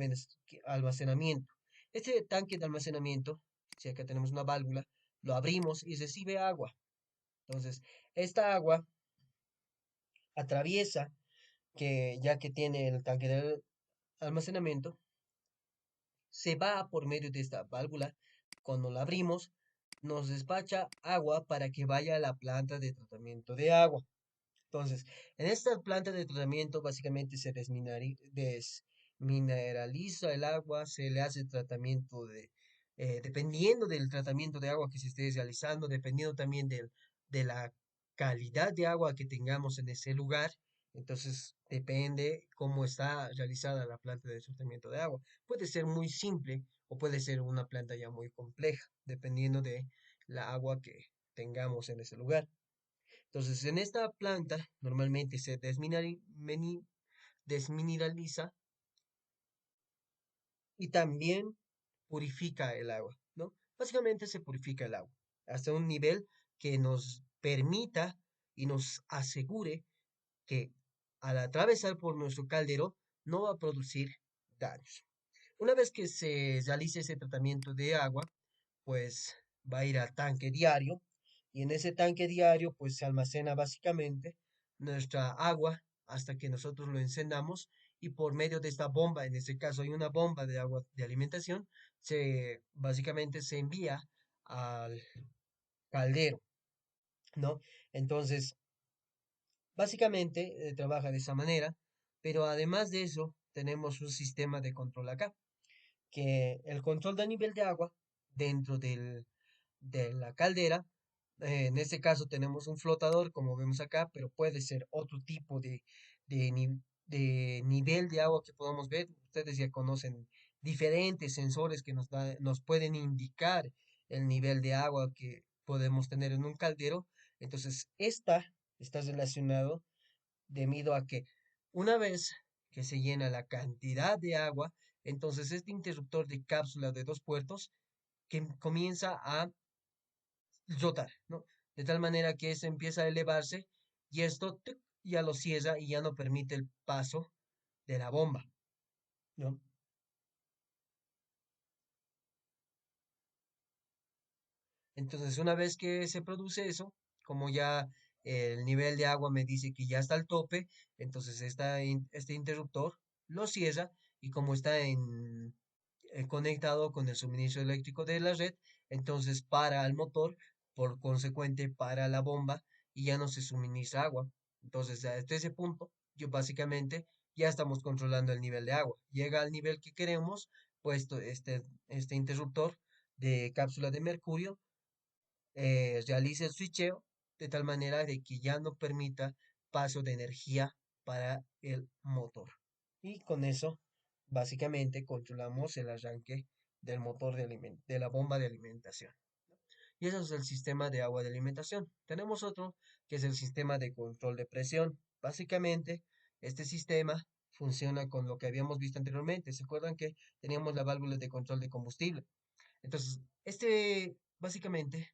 almacenamiento. Este tanque de almacenamiento, si acá tenemos una válvula, lo abrimos y recibe agua. Entonces, esta agua atraviesa, que ya que tiene el tanque de almacenamiento, se va por medio de esta válvula. Cuando la abrimos, nos despacha agua para que vaya a la planta de tratamiento de agua. Entonces, en esta planta de tratamiento básicamente se desmineraliza el agua, se le hace tratamiento dependiendo del tratamiento de agua que se esté realizando, dependiendo también de la calidad de agua que tengamos en ese lugar. Entonces, depende cómo está realizada la planta de tratamiento de agua. Puede ser muy simple o puede ser una planta ya muy compleja, dependiendo de la agua que tengamos en ese lugar. Entonces, en esta planta normalmente se desmineraliza y también purifica el agua, ¿no? Básicamente se purifica el agua hasta un nivel que nos permita y nos asegure que al atravesar por nuestro caldero no va a producir daños. Una vez que se realice ese tratamiento de agua, pues va a ir al tanque diario y en ese tanque diario pues se almacena básicamente nuestra agua hasta que nosotros lo encendamos y por medio de esta bomba, en este caso hay una bomba de agua de alimentación, básicamente se envía al caldero, ¿no? Entonces, básicamente trabaja de esa manera, pero además de eso tenemos un sistema de control acá, que el control del nivel de agua dentro de la caldera. En este caso tenemos un flotador, como vemos acá, pero puede ser otro tipo de nivel de agua que podamos ver. Ustedes ya conocen diferentes sensores que nos pueden indicar el nivel de agua que podemos tener en un caldero. Entonces, esta está relacionado debido a que una vez que se llena la cantidad de agua, entonces este interruptor de cápsula de dos puertos que comienza a rotar, ¿no? De tal manera que se empieza a elevarse y esto ya lo cierra y ya no permite el paso de la bomba, ¿no? Entonces, una vez que se produce eso, como ya el nivel de agua me dice que ya está al tope, entonces este interruptor lo cierra y como está conectado con el suministro eléctrico de la red, entonces para el motor, por consecuente para la bomba y ya no se suministra agua. Entonces, hasta ese punto, yo básicamente ya estamos controlando el nivel de agua. Llega al nivel que queremos, puesto este interruptor de cápsula de mercurio realice el switcheo de tal manera de que ya no permita paso de energía para el motor. Y con eso, básicamente, controlamos el arranque del motor de la bomba de alimentación. Y eso es el sistema de agua de alimentación. Tenemos otro que es el sistema de control de presión. Básicamente, este sistema funciona con lo que habíamos visto anteriormente. ¿Se acuerdan que teníamos la válvula de control de combustible? Entonces, básicamente,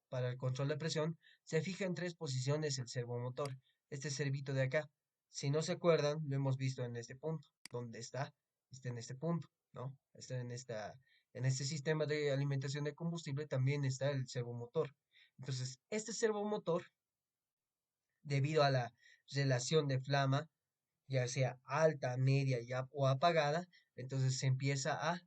para el control de presión, se fija en tres posiciones el servomotor. Este cervito de acá. Si no se acuerdan, lo hemos visto en este punto. ¿Dónde está? Está en este punto, ¿no? Está en este sistema de alimentación de combustible también está el servomotor. Entonces, este servomotor, debido a la relación de flama, ya sea alta, media o apagada, entonces se empieza a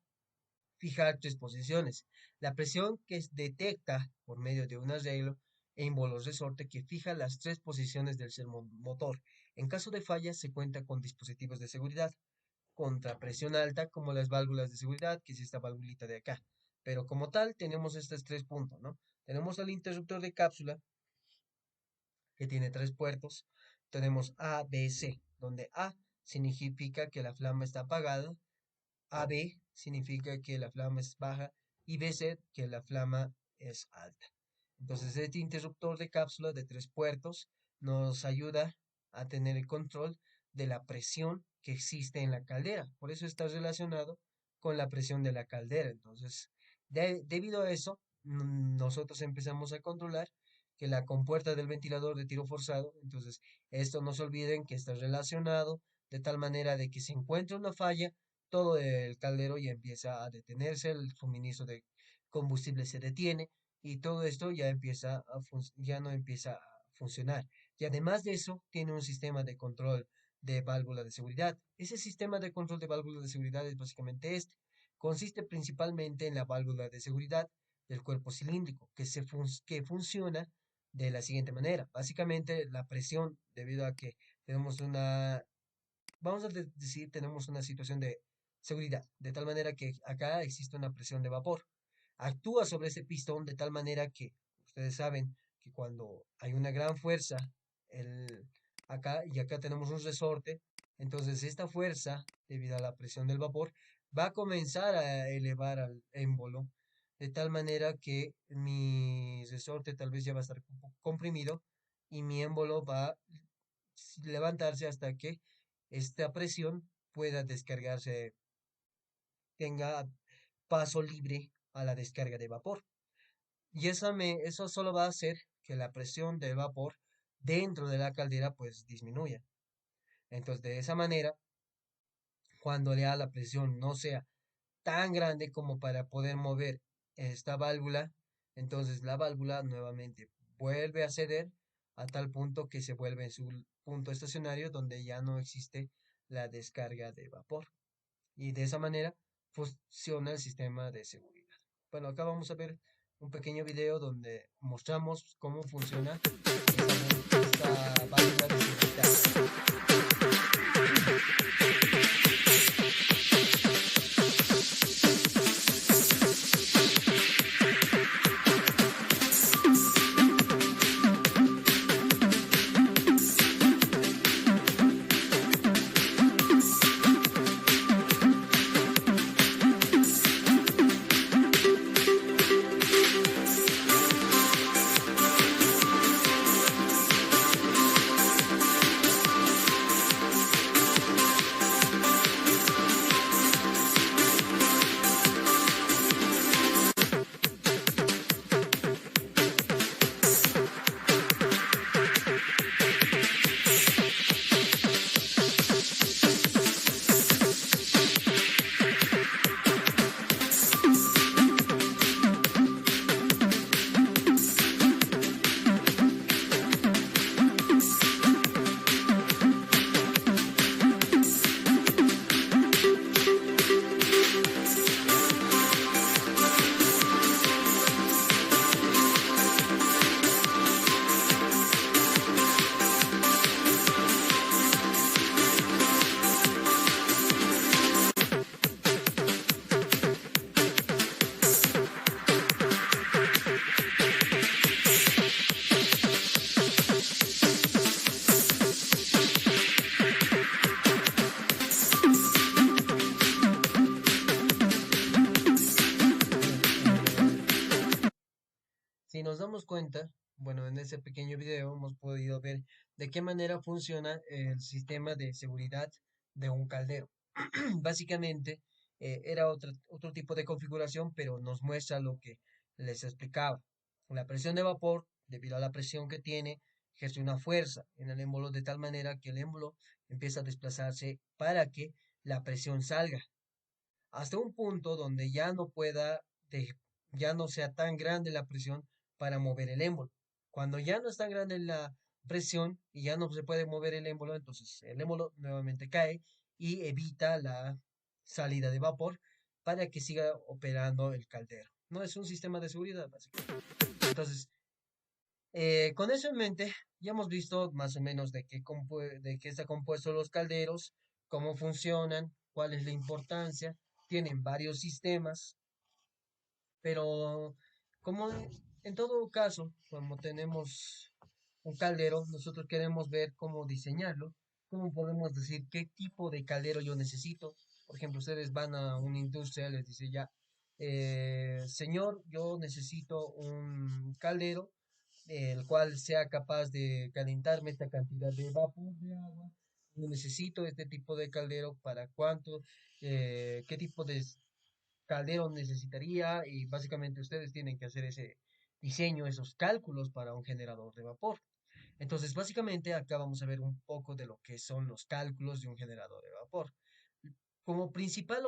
fijar tres posiciones. La presión que detecta por medio de un arreglo e émbolo resorte que fija las tres posiciones del servomotor. En caso de falla se cuenta con dispositivos de seguridad contra presión alta como las válvulas de seguridad, que es esta válvulita de acá. Pero como tal tenemos estos tres puntos, ¿no? Tenemos el interruptor de cápsula que tiene tres puertos. Tenemos A, B, C, donde A significa que la flama está apagada, AB significa que la flama es baja y BC que la flama es alta. Entonces, este interruptor de cápsula de tres puertos nos ayuda a tener el control de la presión que existe en la caldera. Por eso está relacionado con la presión de la caldera. Entonces, debido a eso, nosotros empezamos a controlar que la compuerta del ventilador de tiro forzado, entonces, esto no se olviden que está relacionado de tal manera de que si encuentra una falla, todo el caldero ya empieza a detenerse, el suministro de combustible se detiene y todo esto ya no empieza a funcionar. Y además de eso, tiene un sistema de control de válvula de seguridad. Ese sistema de control de válvula de seguridad es básicamente este. Consiste principalmente en la válvula de seguridad del cuerpo cilíndrico, que funciona de la siguiente manera. Básicamente, la presión, debido a que tenemos vamos a decir, tenemos una situación de seguridad, de tal manera que acá existe una presión de vapor. Actúa sobre ese pistón de tal manera que ustedes saben que cuando hay una gran fuerza acá tenemos un resorte, entonces esta fuerza, debido a la presión del vapor, va a comenzar a elevar al émbolo de tal manera que mi resorte tal vez ya va a estar un poco comprimido y mi émbolo va a levantarse hasta que esta presión pueda descargarse, tenga paso libre a la descarga de vapor. Y eso solo va a hacer que la presión de vapor dentro de la caldera pues disminuya. Entonces de esa manera, cuando ya la presión no sea tan grande como para poder mover esta válvula, entonces la válvula nuevamente vuelve a ceder a tal punto que se vuelve en su punto estacionario donde ya no existe la descarga de vapor. Y de esa manera funciona el sistema de seguridad. Bueno, acá vamos a ver un pequeño video donde mostramos cómo funciona esta válvula de seguridad. nos damos cuenta, bueno, en ese pequeño video hemos podido ver de qué manera funciona el sistema de seguridad de un caldero. Básicamente, era otro tipo de configuración, pero nos muestra lo que les explicaba. La presión de vapor, debido a la presión que tiene, ejerce una fuerza en el émbolo de tal manera que el émbolo empieza a desplazarse para que la presión salga hasta un punto donde ya no ya no sea tan grande la presión para mover el émbolo. Cuando ya no es tan grande la presión y ya no se puede mover el émbolo, entonces el émbolo nuevamente cae y evita la salida de vapor para que siga operando el caldero. No es un sistema de seguridad, básicamente. Entonces, con eso en mente, ya hemos visto más o menos de qué está compuesto los calderos, cómo funcionan, cuál es la importancia. Tienen varios sistemas, pero como en todo caso, como tenemos un caldero, nosotros queremos ver cómo diseñarlo, cómo podemos decir qué tipo de caldero yo necesito. Por ejemplo, ustedes van a una industria, les dice ya, señor, yo necesito un caldero el cual sea capaz de calentarme esta cantidad de vapor de agua. Yo necesito este tipo de caldero para cuánto, qué tipo de caldero necesitaría y básicamente ustedes tienen que hacer ese diseño, esos cálculos para un generador de vapor. Entonces, básicamente acá vamos a ver un poco de lo que son los cálculos de un generador de vapor. Como principal,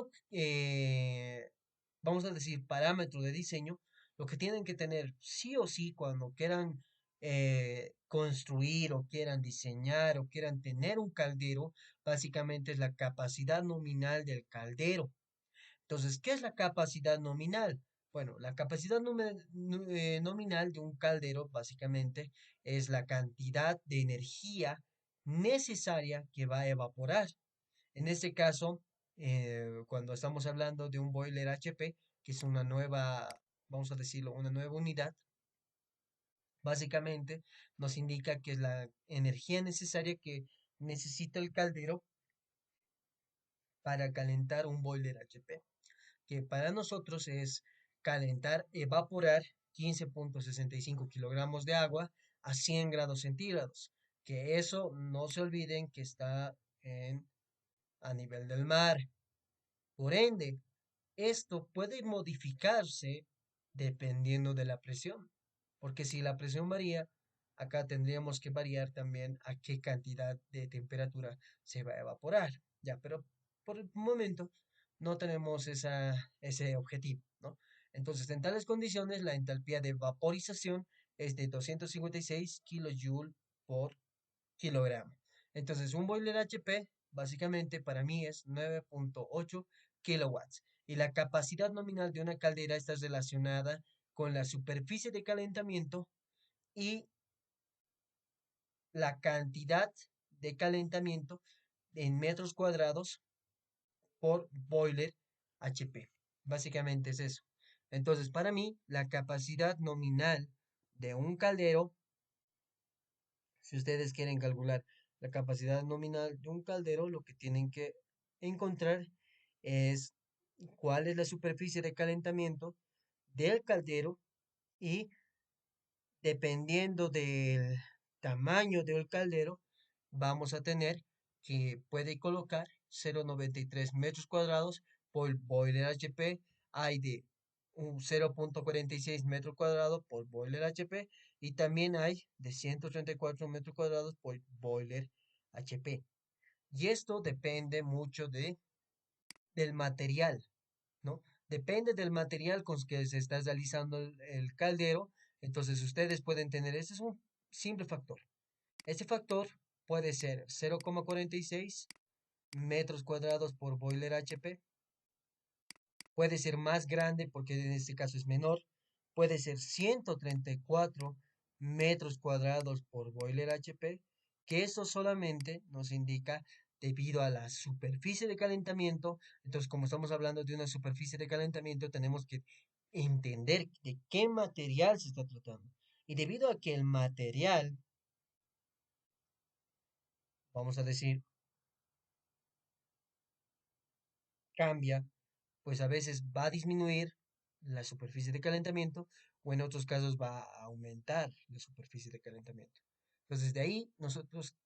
vamos a decir, parámetro de diseño, lo que tienen que tener sí o sí cuando quieran construir o quieran diseñar o quieran tener un caldero, básicamente es la capacidad nominal del caldero. Entonces, ¿qué es la capacidad nominal? Bueno, la capacidad nominal de un caldero básicamente es la cantidad de energía necesaria que va a evaporar. En este caso, cuando estamos hablando de un boiler HP, que es una nueva, vamos a decirlo, una nueva unidad, básicamente nos indica que es la energía necesaria que necesita el caldero para calentar un boiler HP, que para nosotros es calentar, evaporar 15,65 kilogramos de agua a 100 grados centígrados, que eso no se olviden que está a nivel del mar. Por ende, esto puede modificarse dependiendo de la presión, porque si la presión varía, acá tendríamos que variar también a qué cantidad de temperatura se va a evaporar. Ya, pero por el momento no tenemos ese objetivo, ¿no? Entonces, en tales condiciones, la entalpía de vaporización es de 256 kilojoules por kilogramo. Entonces, un boiler HP básicamente para mí es 9,8 kilowatts. Y la capacidad nominal de una caldera está relacionada con la superficie de calentamiento y la cantidad de calentamiento en metros cuadrados por boiler HP. Básicamente es eso. Entonces, para mí, la capacidad nominal de un caldero, si ustedes quieren calcular la capacidad nominal de un caldero, lo que tienen que encontrar es cuál es la superficie de calentamiento del caldero y dependiendo del tamaño del caldero, vamos a tener que puede colocar 0,93 metros cuadrados por boiler HP. Hay de un 0,46 metros cuadrados por boiler HP y también hay de 134 metros cuadrados por boiler HP. Y esto depende mucho del material, ¿no? Depende del material con que se está realizando el caldero. Entonces ustedes pueden tener, ese es un simple factor. Este factor puede ser 0,46 metros cuadrados por boiler HP. Puede ser más grande porque en este caso es menor. Puede ser 134 metros cuadrados por boiler HP, que eso solamente nos indica debido a la superficie de calentamiento. Entonces, como estamos hablando de una superficie de calentamiento, tenemos que entender de qué material se está tratando. Y debido a que el material, vamos a decir, cambia, pues a veces va a disminuir la superficie de calentamiento o en otros casos va a aumentar la superficie de calentamiento. Entonces, de ahí nosotros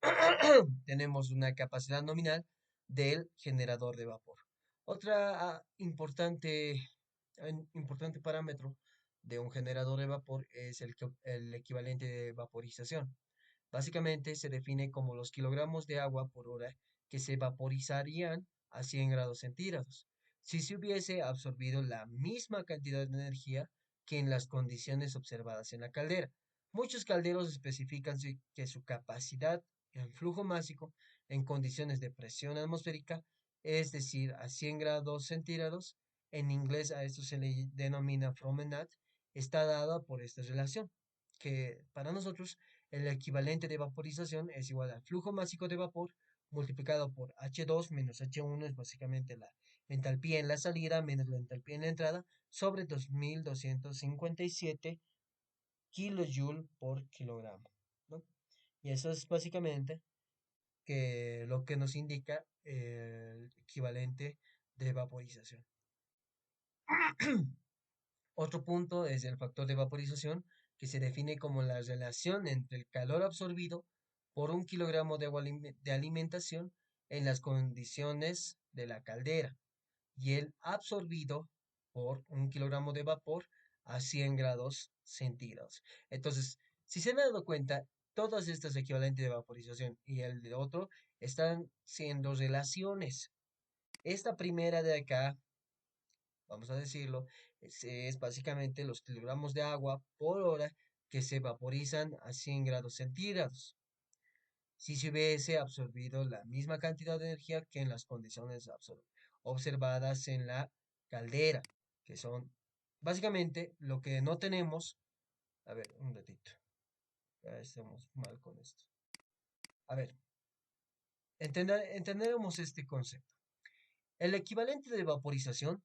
tenemos una capacidad nominal del generador de vapor. Otra importante parámetro de un generador de vapor es el equivalente de vaporización. Básicamente se define como los kilogramos de agua por hora que se vaporizarían a 100 grados centígrados si se hubiese absorbido la misma cantidad de energía que en las condiciones observadas en la caldera. Muchos calderos especifican que su capacidad en flujo másico en condiciones de presión atmosférica, es decir, a 100 grados centígrados, en inglés a esto se le denomina Fromenat, está dada por esta relación, que para nosotros el equivalente de vaporización es igual al flujo másico de vapor multiplicado por H2 menos H1, es básicamente la entalpía en la salida menos la entalpía en la entrada, sobre 2257 kilojoule por kilogramo, ¿no? Y eso es básicamente lo que nos indica el equivalente de vaporización. Otro punto es el factor de vaporización, que se define como la relación entre el calor absorbido por un kilogramo de agua de alimentación en las condiciones de la caldera y el absorbido por un kilogramo de vapor a 100 grados centígrados. Entonces, si se han dado cuenta, todas estas equivalentes de vaporización y el de otro están siendo relaciones. Esta primera de acá, vamos a decirlo, es básicamente los kilogramos de agua por hora que se vaporizan a 100 grados centígrados. Si se hubiese absorbido la misma cantidad de energía que en las condiciones observadas en la caldera, que son básicamente lo que no tenemos. A ver, un ratito. Ya estamos mal con esto. A ver, entenderemos este concepto. El equivalente de vaporización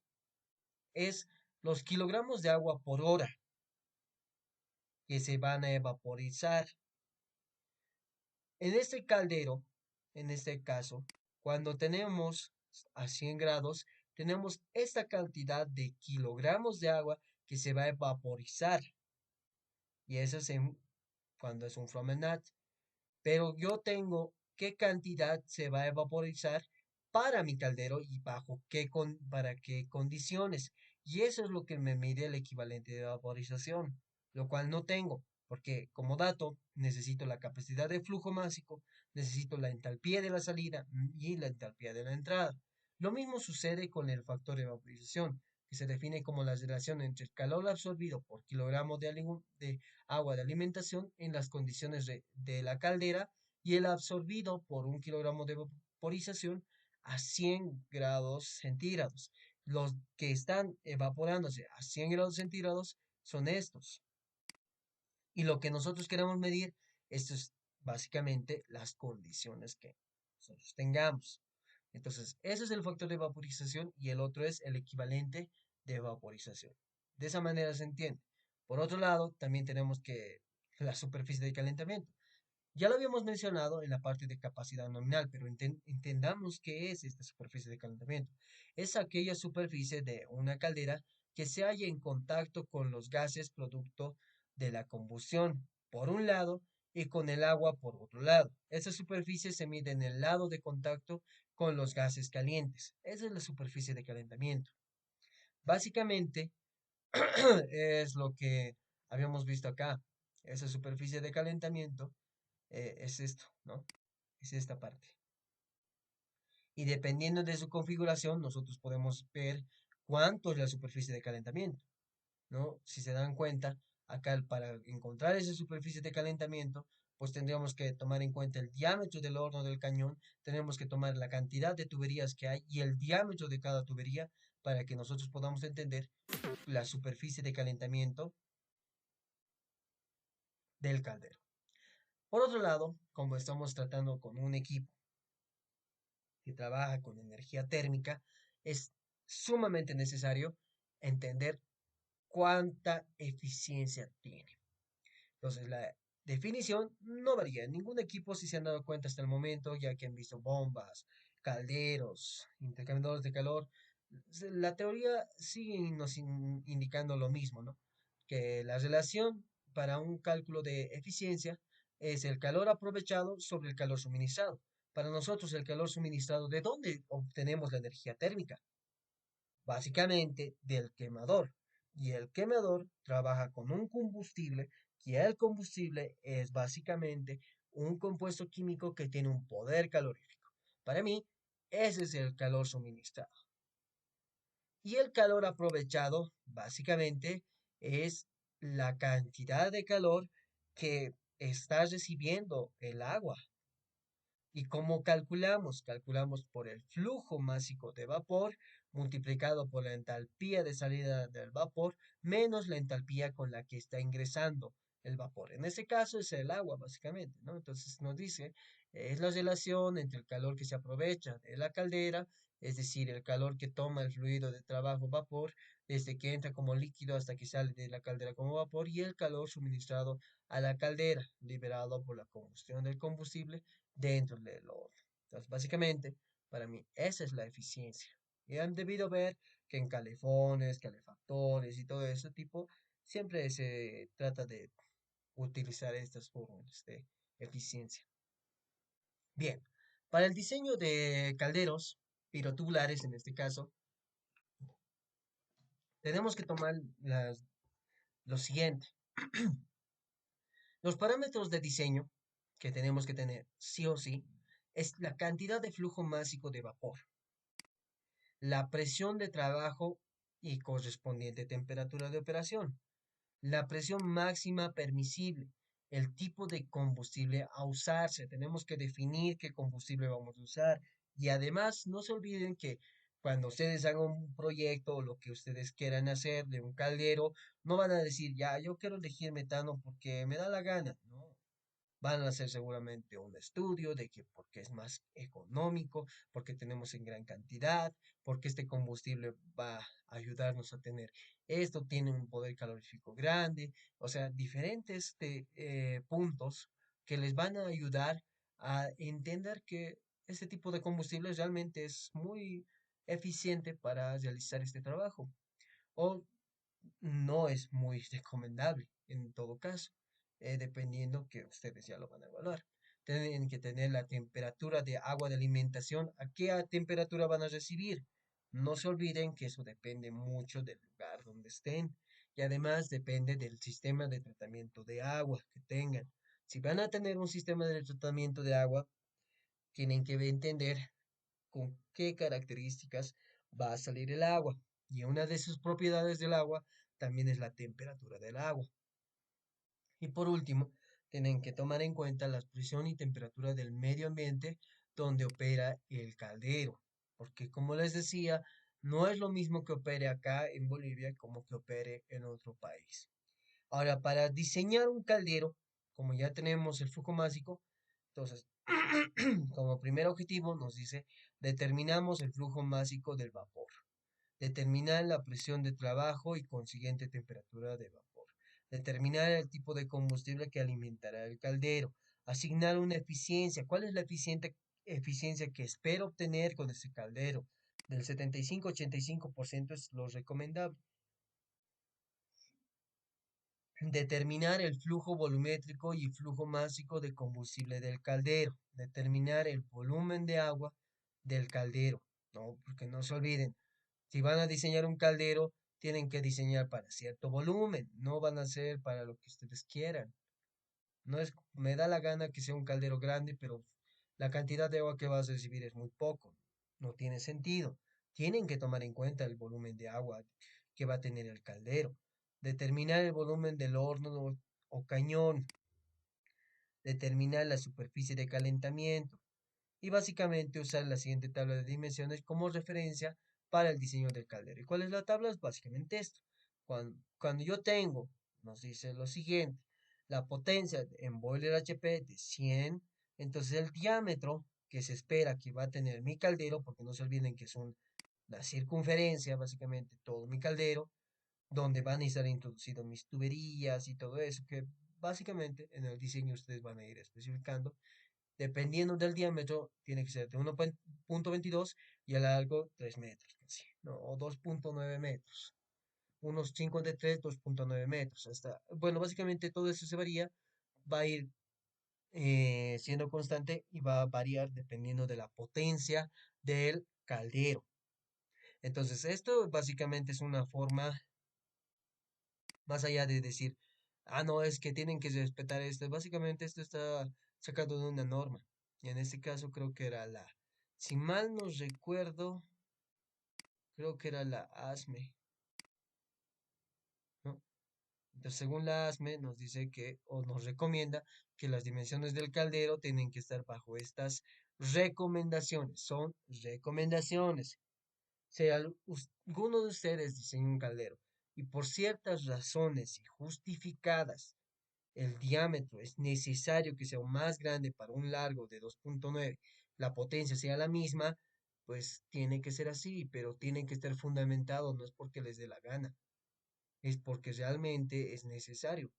es los kilogramos de agua por hora que se van a evaporizar. En este caldero, en este caso, cuando tenemos a 100 grados, tenemos esta cantidad de kilogramos de agua que se va a evaporizar. Y eso es cuando es un fromenat. Pero yo tengo qué cantidad se va a evaporizar para mi caldero y para qué condiciones. Y eso es lo que me mide el equivalente de vaporización, lo cual no tengo, porque como dato necesito la capacidad de flujo másico, necesito la entalpía de la salida y la entalpía de la entrada. Lo mismo sucede con el factor de vaporización, que se define como la relación entre el calor absorbido por kilogramo de agua de alimentación en las condiciones de la caldera y el absorbido por un kilogramo de vaporización a 100 grados centígrados. Los que están evaporándose a 100 grados centígrados son estos. Y lo que nosotros queremos medir, esto es básicamente las condiciones que nosotros tengamos. Entonces, ese es el factor de vaporización y el otro es el equivalente de vaporización. De esa manera se entiende. Por otro lado, también tenemos que la superficie de calentamiento. Ya lo habíamos mencionado en la parte de capacidad nominal, pero entendamos qué es esta superficie de calentamiento. Es aquella superficie de una caldera que se halla en contacto con los gases producto de la combustión, por un lado, y con el agua por otro lado. Esa superficie se mide en el lado de contacto con los gases calientes. Esa es la superficie de calentamiento. Básicamente, es lo que habíamos visto acá. Esa superficie de calentamiento es esto, ¿no? Es esta parte. Y dependiendo de su configuración, nosotros podemos ver cuánto es la superficie de calentamiento, ¿no? Si se dan cuenta, acá para encontrar esa superficie de calentamiento, pues tendríamos que tomar en cuenta el diámetro del horno del cañón, tenemos que tomar la cantidad de tuberías que hay y el diámetro de cada tubería para que nosotros podamos entender la superficie de calentamiento del caldero. Por otro lado, como estamos tratando con un equipo que trabaja con energía térmica, es sumamente necesario entender cuánta eficiencia tiene. Entonces, la definición no varía. Ningún equipo, si se han dado cuenta hasta el momento, ya que han visto bombas, calderos, intercambiadores de calor, la teoría sigue nos indicando lo mismo, ¿no? que la relación para un cálculo de eficiencia es el calor aprovechado sobre el calor suministrado. Para nosotros, el calor suministrado, ¿de dónde obtenemos la energía térmica? Básicamente del quemador. Y el quemador trabaja con un combustible, y el combustible es básicamente un compuesto químico que tiene un poder calorífico. Para mí, ese es el calor suministrado. Y el calor aprovechado, básicamente, es la cantidad de calor que está recibiendo el agua. ¿Y cómo calculamos? Calculamos por el flujo másico de vapor multiplicado por la entalpía de salida del vapor menos la entalpía con la que está ingresando el vapor. En este caso es el agua, básicamente, ¿no? Entonces nos dice, es la relación entre el calor que se aprovecha de la caldera, es decir, el calor que toma el fluido de trabajo vapor desde que entra como líquido hasta que sale de la caldera como vapor, y el calor suministrado a la caldera, liberado por la combustión del combustible dentro del horno. Entonces, básicamente, para mí, esa es la eficiencia. Y han debido ver que en calefones, calefactores y todo ese tipo, siempre se trata de utilizar estas fórmulas de eficiencia. Bien, para el diseño de calderos pirotubulares, en este caso, tenemos que tomar lo siguiente. Los parámetros de diseño que tenemos que tener sí o sí es la cantidad de flujo másico de vapor, la presión de trabajo y correspondiente temperatura de operación, la presión máxima permisible, el tipo de combustible a usarse. Tenemos que definir qué combustible vamos a usar. Y además, no se olviden que cuando ustedes hagan un proyecto o lo que ustedes quieran hacer de un caldero, no van a decir, ya, yo quiero elegir metano porque me da la gana. No, van a hacer seguramente un estudio de que porque es más económico, porque tenemos en gran cantidad, porque este combustible va a ayudarnos a tener esto, tiene un poder calorífico grande, o sea, diferentes puntos que les van a ayudar a entender que este tipo de combustible realmente es muy eficiente para realizar este trabajo. O no es muy recomendable en todo caso, dependiendo que ustedes ya lo van a evaluar. Tienen que tener la temperatura de agua de alimentación. ¿A qué temperatura van a recibir? No se olviden que eso depende mucho del lugar donde estén y además depende del sistema de tratamiento de agua que tengan. Si van a tener un sistema de tratamiento de agua, tienen que entender con qué características va a salir el agua. Y una de sus propiedades del agua también es la temperatura del agua. Y por último, tienen que tomar en cuenta la presión y temperatura del medio ambiente donde opera el caldero. Porque como les decía, no es lo mismo que opere acá en Bolivia como que opere en otro país. Ahora, para diseñar un caldero, como ya tenemos el flujo másico, entonces, como primer objetivo nos dice, determinamos el flujo másico del vapor, determinar la presión de trabajo y consiguiente temperatura de vapor, determinar el tipo de combustible que alimentará el caldero, asignar una eficiencia. ¿Cuál es la eficiencia que espero obtener con ese caldero? Del 75-85% es lo recomendable. Determinar el flujo volumétrico y flujo másico de combustible del caldero. Determinar el volumen de agua del caldero. No, porque no se olviden, si van a diseñar un caldero, tienen que diseñar para cierto volumen, no van a ser para lo que ustedes quieran. No es, me da la gana que sea un caldero grande, pero la cantidad de agua que vas a recibir es muy poco. No tiene sentido. Tienen que tomar en cuenta el volumen de agua que va a tener el caldero. Determinar el volumen del horno o cañón. Determinar la superficie de calentamiento. Y básicamente usar la siguiente tabla de dimensiones como referencia para el diseño del caldero. ¿Y cuál es la tabla? Es básicamente esto. Cuando yo tengo, nos dice lo siguiente, la potencia en boiler HP de 100, entonces el diámetro que se espera que va a tener mi caldero, porque no se olviden que es la circunferencia, básicamente todo mi caldero, donde van a estar introducidas mis tuberías y todo eso, que básicamente en el diseño ustedes van a ir especificando. Dependiendo del diámetro, tiene que ser de 1.22 y el largo 3 metros, casi, ¿no? O 2.9 metros. unos 53, 2.9 metros. Hasta, bueno, básicamente todo eso se varía, va a ir siendo constante y va a variar dependiendo de la potencia del caldero. Entonces, esto básicamente es una forma, más allá de decir, ah, no, es que tienen que respetar esto. Básicamente esto está sacado de una norma. Y en este caso creo que era si mal no recuerdo, creo que era la ASME, ¿no? Entonces, según la ASME, nos dice que, o nos recomienda que las dimensiones del caldero tienen que estar bajo estas recomendaciones. Son recomendaciones. Si alguno de ustedes diseña un caldero y por ciertas razones y justificadas el diámetro es necesario que sea más grande para un largo de 2.9, la potencia sea la misma, pues tiene que ser así, pero tiene que estar fundamentado, no es porque les dé la gana, es porque realmente es necesario,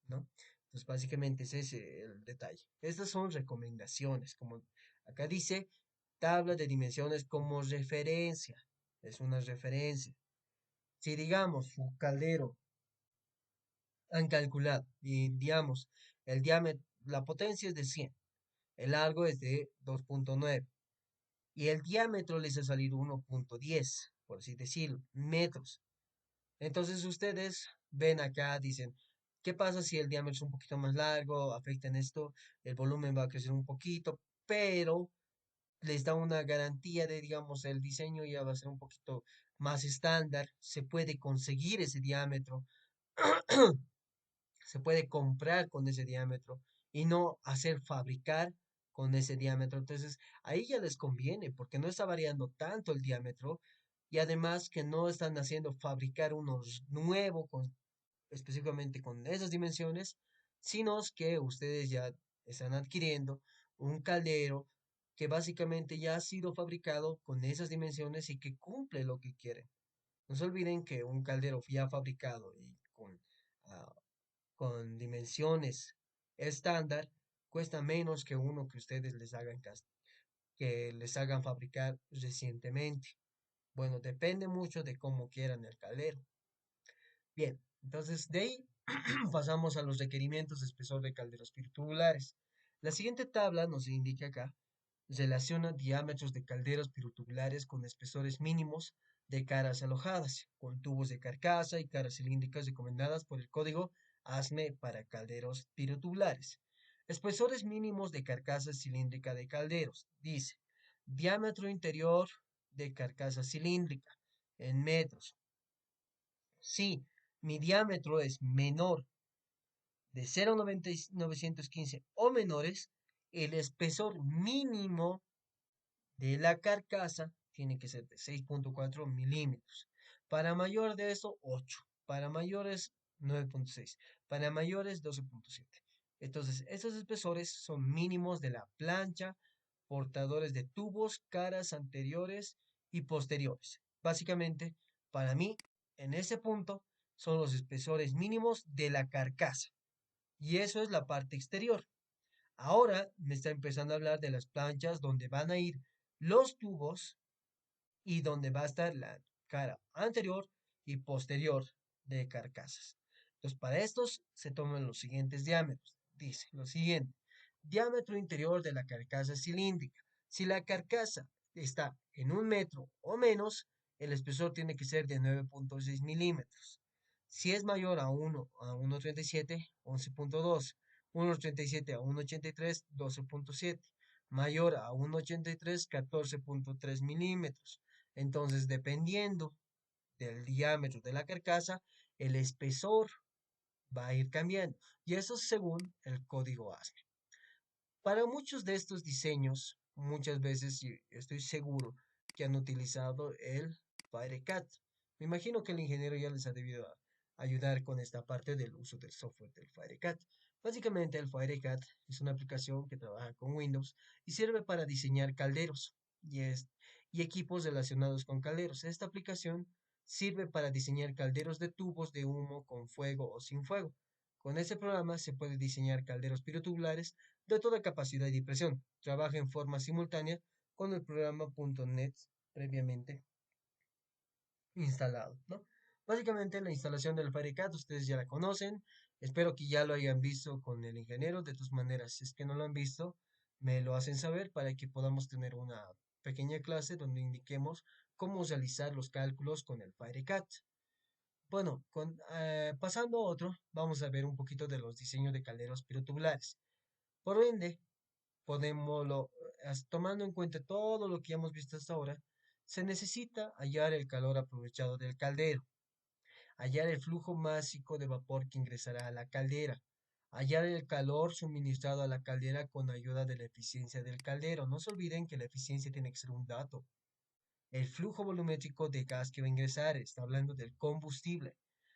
¿no? Entonces, básicamente ese es el detalle. Estas son recomendaciones, como acá dice, tabla de dimensiones como referencia, es una referencia. Si digamos su caldero han calculado y digamos el diámetro, la potencia es de 100, el largo es de 2.9 y el diámetro les va a salir 1.10, por así decirlo, metros. Entonces ustedes ven acá, dicen, ¿qué pasa si el diámetro es un poquito más largo? Afecta en esto, el volumen va a crecer un poquito, pero les da una garantía de, digamos, el diseño ya va a ser un poquito más estándar, se puede conseguir ese diámetro, se puede comprar con ese diámetro y no hacer fabricar con ese diámetro. Entonces, ahí ya les conviene porque no está variando tanto el diámetro y además que no están haciendo fabricar unos nuevos específicamente con esas dimensiones, sino que ustedes ya están adquiriendo un caldero que básicamente ya ha sido fabricado con esas dimensiones y que cumple lo que quieren. No se olviden que un caldero ya fabricado y ah, con dimensiones estándar cuesta menos que uno que ustedes les hagan que les hagan fabricar recientemente. Bueno, depende mucho de cómo quieran el caldero. Bien, entonces de ahí pasamos a los requerimientos de espesor de calderos pirotubulares. La siguiente tabla nos indica acá, relaciona diámetros de calderos pirotubulares con espesores mínimos de caras alojadas, con tubos de carcasa y caras cilíndricas recomendadas por el código ASME para calderos pirotubulares. Espesores mínimos de carcasa cilíndrica de calderos. Dice, diámetro interior de carcasa cilíndrica en metros. Si mi diámetro es menor de 0,915 o menores, el espesor mínimo de la carcasa tiene que ser de 6.4 milímetros. Para mayor de eso, 8. Para mayores, 9.6. Para mayores, 12.7. Entonces, estos espesores son mínimos de la plancha, portadores de tubos, caras anteriores y posteriores. Básicamente, para mí, en ese punto, son los espesores mínimos de la carcasa. Y eso es la parte exterior. Ahora me está empezando a hablar de las planchas donde van a ir los tubos y donde va a estar la cara anterior y posterior de carcasas. Entonces, para estos se toman los siguientes diámetros. Dice lo siguiente, diámetro interior de la carcasa cilíndrica. Si la carcasa está en 1 metro o menos, el espesor tiene que ser de 9.6 milímetros. Si es mayor a 1 a 1.37, 11.2. 1.37 a 1.83, 12.7. Mayor a 1.83, 14.3 milímetros. Entonces, dependiendo del diámetro de la carcasa, el espesor va a ir cambiando. Y eso según el código ASME. Para muchos de estos diseños, muchas veces y estoy seguro que han utilizado el FireCAD. Me imagino que el ingeniero ya les ha debido ayudar con esta parte del uso del software del FireCAD. Básicamente el FireCAD es una aplicación que trabaja con Windows y sirve para diseñar calderos y equipos relacionados con calderos. Esta aplicación sirve para diseñar calderos de tubos de humo con fuego o sin fuego. Con este programa se puede diseñar calderos pirotubulares de toda capacidad y presión. Trabaja en forma simultánea con el programa .NET previamente instalado, ¿no? Básicamente la instalación del FireCAD ustedes ya la conocen. Espero que ya lo hayan visto con el ingeniero. De todas maneras, si es que no lo han visto, me lo hacen saber para que podamos tener una pequeña clase donde indiquemos cómo realizar los cálculos con el FireCAD. Bueno, pasando a otro, vamos a ver un poquito de los diseños de calderos pirotubulares. Por ende, tomando en cuenta todo lo que hemos visto hasta ahora, se necesita hallar el calor aprovechado del caldero, hallar el flujo másico de vapor que ingresará a la caldera, hallar el calor suministrado a la caldera con ayuda de la eficiencia del caldero. No se olviden que la eficiencia tiene que ser un dato. El flujo volumétrico de gas que va a ingresar, está hablando del combustible.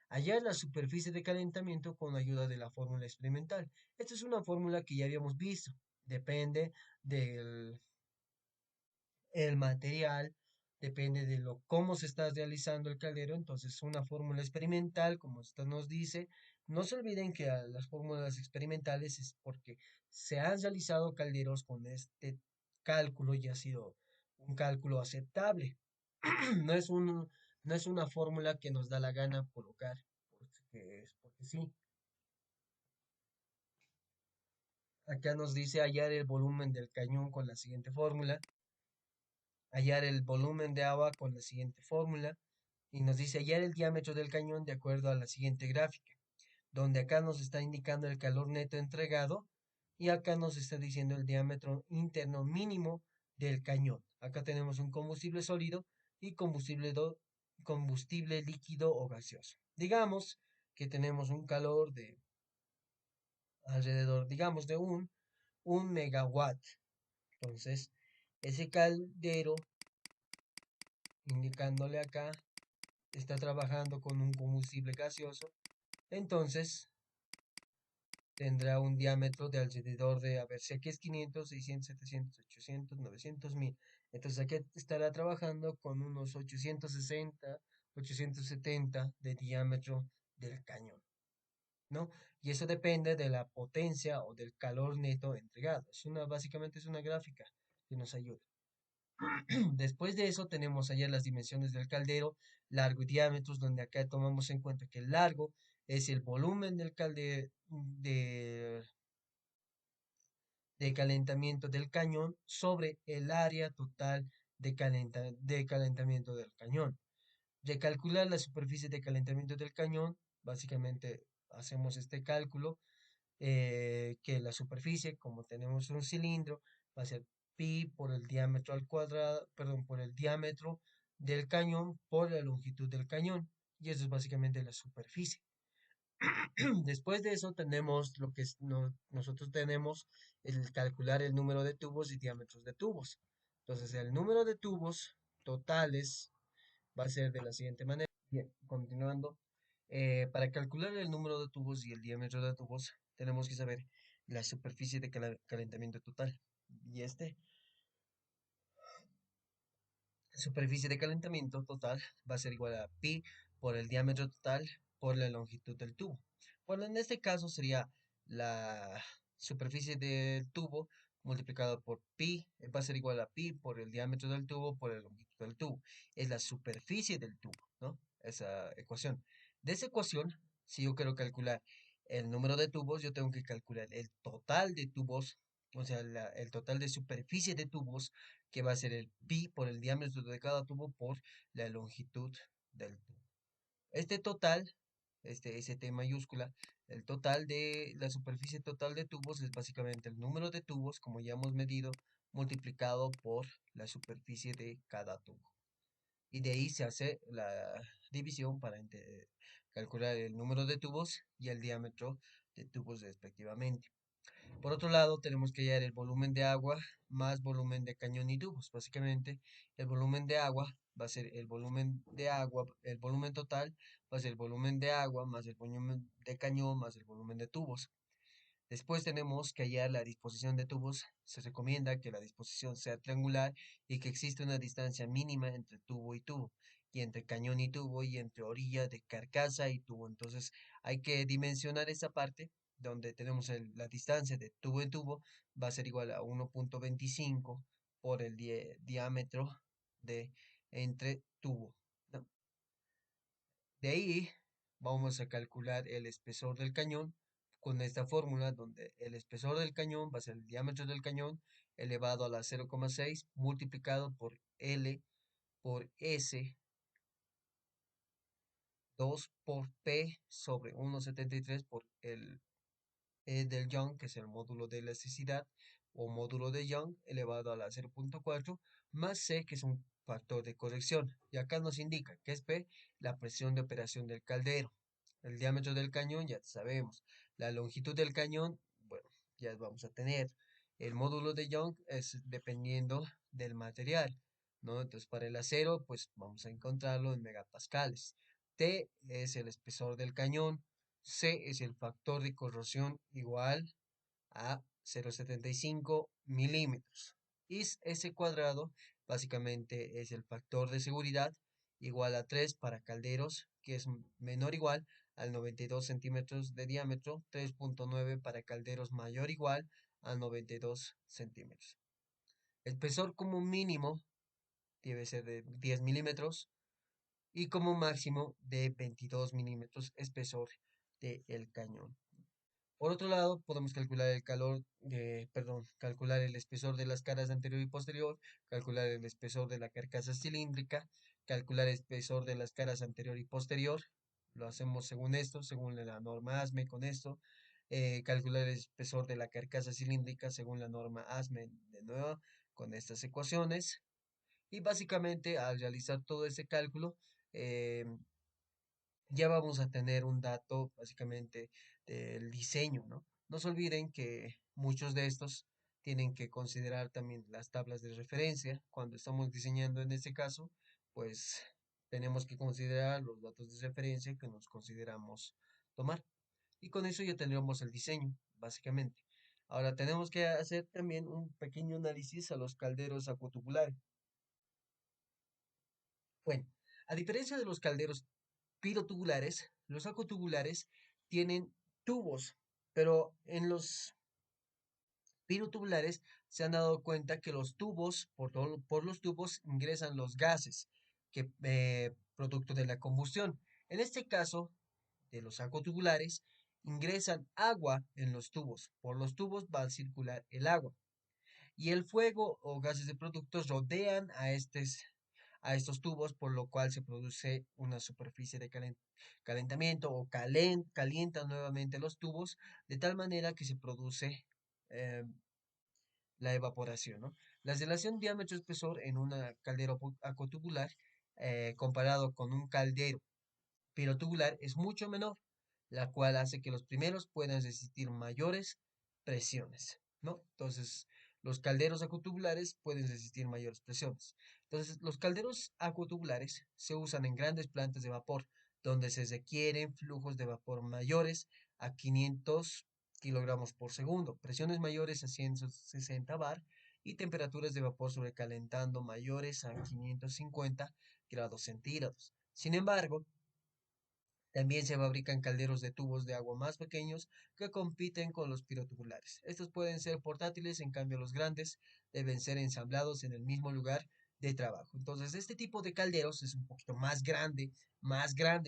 Hallar la superficie de calentamiento con ayuda de la fórmula experimental. Esta es una fórmula que ya habíamos visto. Depende del el material, depende de cómo se está realizando el caldero. Entonces, una fórmula experimental, como esta nos dice, no se olviden que a las fórmulas experimentales es porque se han realizado calderos con este cálculo y ha sido un cálculo aceptable. No es no es una fórmula que nos da la gana colocar, porque es porque sí. Acá nos dice hallar el volumen del cañón con la siguiente fórmula, hallar el volumen de agua con la siguiente fórmula, y nos dice hallar el diámetro del cañón de acuerdo a la siguiente gráfica, donde acá nos está indicando el calor neto entregado y acá nos está diciendo el diámetro interno mínimo del cañón. Acá tenemos un combustible sólido y combustible líquido o gaseoso. Digamos que tenemos un calor de alrededor, digamos, de un megawatt. Entonces, ese caldero, indicándole acá, está trabajando con un combustible gaseoso. Entonces, tendrá un diámetro de alrededor de, a ver, si aquí es 500, 600, 700, 800, 900 mil. Entonces aquí estará trabajando con unos 860, 870 de diámetro del cañón, ¿no? Y eso depende de la potencia o del calor neto entregado. Básicamente es una gráfica que nos ayuda. Después de eso tenemos allá las dimensiones del caldero, largo y diámetros, donde acá tomamos en cuenta que el largo es el volumen del caldero de calentamiento del cañón sobre el área total de calentamiento del cañón. De calcular la superficie de calentamiento del cañón, básicamente hacemos este cálculo, que la superficie, como tenemos un cilindro, va a ser pi por el diámetro al cuadrado, perdón, por el diámetro del cañón por la longitud del cañón. Y eso es básicamente la superficie. Después de eso tenemos lo que nosotros tenemos, el calcular el número de tubos y diámetros de tubos. Entonces, el número de tubos totales va a ser de la siguiente manera. Bien, continuando. Para calcular el número de tubos y el diámetro de tubos, tenemos que saber la superficie de calentamiento total. Y superficie de calentamiento total va a ser igual a pi por el diámetro total por la longitud del tubo. Bueno, en este caso sería la superficie del tubo multiplicado por pi, va a ser igual a pi por el diámetro del tubo por la longitud del tubo. Es la superficie del tubo, ¿no? Esa ecuación. De esa ecuación, si yo quiero calcular el número de tubos, yo tengo que calcular el total de tubos, o sea, el total de superficie de tubos, que va a ser el pi por el diámetro de cada tubo por la longitud del tubo. Este total, este T mayúscula, el total de la superficie total de tubos es básicamente el número de tubos, como ya hemos medido, multiplicado por la superficie de cada tubo. Y de ahí se hace la división para calcular el número de tubos y el diámetro de tubos respectivamente. Por otro lado, tenemos que hallar el volumen de agua más volumen de cañón y tubos. Básicamente, el volumen de agua va a ser el volumen de agua, el volumen total va a ser el volumen de agua más el volumen de cañón más el volumen de tubos. Después tenemos que hallar la disposición de tubos. Se recomienda que la disposición sea triangular y que exista una distancia mínima entre tubo y tubo, y entre cañón y tubo, y entre orilla de carcasa y tubo. Entonces hay que dimensionar esa parte donde tenemos la distancia de tubo en tubo, va a ser igual a 1.25 por el diámetro de entre tubo, ¿no? De ahí vamos a calcular el espesor del cañón con esta fórmula donde el espesor del cañón va a ser el diámetro del cañón elevado a la 0,6 multiplicado por L por S 2 por P sobre 1,73 por el E del Young, que es el módulo de elasticidad o módulo de Young elevado a la 0,4 más C, que es un factor de corrección. Y acá nos indica que es P, la presión de operación del caldero. El diámetro del cañón ya sabemos. La longitud del cañón, bueno, ya vamos a tener. El módulo de Young es dependiendo del material, ¿no? Entonces, para el acero, pues vamos a encontrarlo en megapascales. T es el espesor del cañón. C es el factor de corrosión igual a 0,75 milímetros. Y S cuadrado básicamente es el factor de seguridad igual a 3 para calderos, que es menor o igual al 92 centímetros de diámetro, 3,9 para calderos mayor o igual a 92 centímetros. El espesor como mínimo debe ser de 10 milímetros y como máximo de 22 milímetros espesor del cañón. Por otro lado, podemos calcular el calcular el espesor de las caras anterior y posterior, calcular el espesor de la carcasa cilíndrica, calcular el espesor de las caras anterior y posterior. Lo hacemos según esto, según la norma ASME con esto. Calcular el espesor de la carcasa cilíndrica según la norma ASME de nuevo con estas ecuaciones. Y básicamente al realizar todo ese cálculo, eh, ya vamos a tener un dato básicamente del diseño, ¿no? No se olviden que muchos de estos tienen que considerar también las tablas de referencia. Cuando estamos diseñando en este caso, pues tenemos que considerar los datos de referencia que nos consideramos tomar. Y con eso ya tendríamos el diseño, básicamente. Ahora tenemos que hacer también un pequeño análisis a los calderos acotubulares. Bueno, a diferencia de los calderos pirotubulares, los acotubulares tienen tubos, pero en los pirotubulares se han dado cuenta que los tubos, por los tubos ingresan los gases que producto de la combustión. En este caso, de los acotubulares, ingresan agua en los tubos. Por los tubos va a circular el agua. Y el fuego o gases de productos rodean a estos tubos, por lo cual se produce una superficie de calentamiento o calientan nuevamente los tubos, de tal manera que se produce eh, la evaporación, ¿no? La relación diámetro-espesor en una caldera acotubular comparado con un caldero pirotubular es mucho menor, la cual hace que los primeros puedan resistir mayores presiones, ¿no? Entonces, los calderos acotubulares pueden resistir mayores presiones. Entonces, los calderos acotubulares se usan en grandes plantas de vapor, donde se requieren flujos de vapor mayores a 500 kilogramos por segundo, presiones mayores a 160 bar y temperaturas de vapor sobrecalentando mayores a 550 grados centígrados. Sin embargo, también se fabrican calderos de tubos de agua más pequeños que compiten con los pirotubulares. Estos pueden ser portátiles, en cambio los grandes deben ser ensamblados en el mismo lugar de trabajo. Entonces, este tipo de calderos es un poquito más grande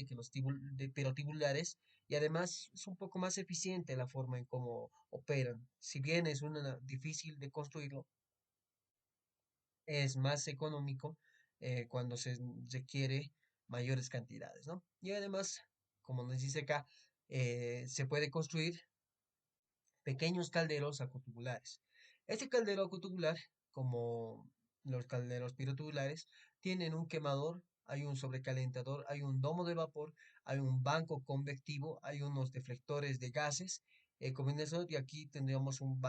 que los pirotubulares y además es un poco más eficiente la forma en cómo operan. Si bien es una difícil de construirlo, es más económico cuando se requiere mayores cantidades, ¿no? Y además, como nos dice acá, se puede construir pequeños calderos acotubulares. Este caldero acotubular, como los calderos pirotubulares, tienen un quemador, hay un sobrecalentador, hay un domo de vapor, hay un banco convectivo, hay unos deflectores de gases, combinación, y aquí tendríamos un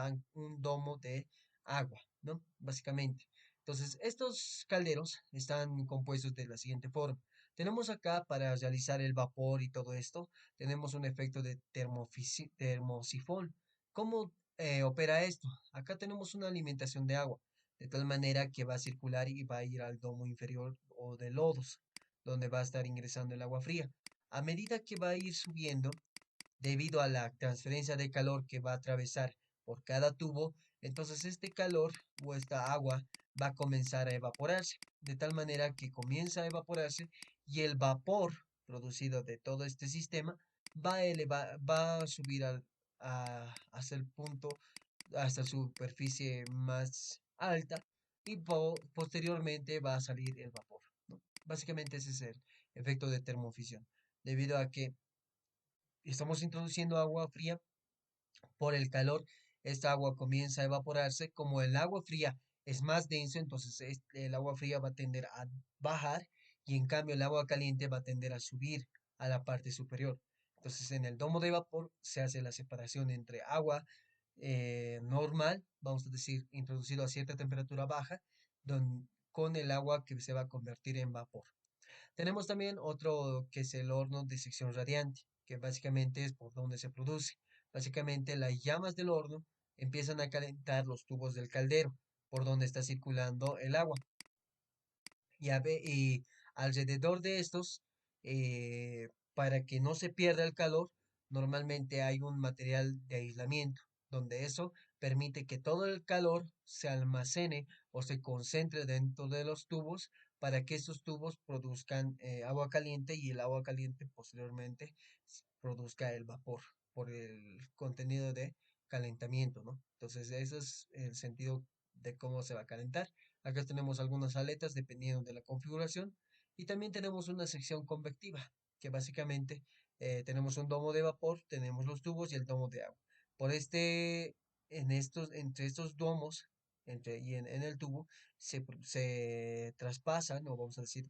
domo de agua, ¿no? Básicamente. Entonces, estos calderos están compuestos de la siguiente forma. Tenemos acá para realizar el vapor y todo esto, tenemos un efecto de termosifón. ¿Cómo opera esto? Acá tenemos una alimentación de agua, de tal manera que va a circular y va a ir al domo inferior o de lodos, donde va a estar ingresando el agua fría. A medida que va a ir subiendo, debido a la transferencia de calor que va a atravesar por cada tubo, entonces este calor o esta agua va a comenzar a evaporarse, de tal manera que comienza a evaporarse y el vapor producido de todo este sistema va a subir hasta el punto, hasta su superficie más alta y posteriormente va a salir el vapor, ¿no? Básicamente ese es el efecto de termofisión, debido a que estamos introduciendo agua fría por el calor, esta agua comienza a evaporarse. Como el agua fría es más denso, entonces el agua fría va a tender a bajar y en cambio el agua caliente va a tender a subir a la parte superior. Entonces en el domo de vapor se hace la separación entre agua normal, vamos a decir, introducido a cierta temperatura baja, con el agua que se va a convertir en vapor. Tenemos también otro que es el horno de sección radiante, que básicamente es por donde se produce. Básicamente las llamas del horno empiezan a calentar los tubos del caldero, por donde está circulando el agua. Y alrededor de estos, para que no se pierda el calor, normalmente hay un material de aislamiento, donde eso permite que todo el calor se almacene o se concentre dentro de los tubos para que estos tubos produzcan agua caliente y el agua caliente posteriormente produzca el vapor por el contenido de calentamiento, ¿no? Entonces, ese es el sentido de cómo se va a calentar. Acá tenemos algunas aletas dependiendo de la configuración y también tenemos una sección convectiva que básicamente tenemos un domo de vapor, tenemos los tubos y el domo de agua. Por entre estos domos en el tubo se traspasan o vamos a decir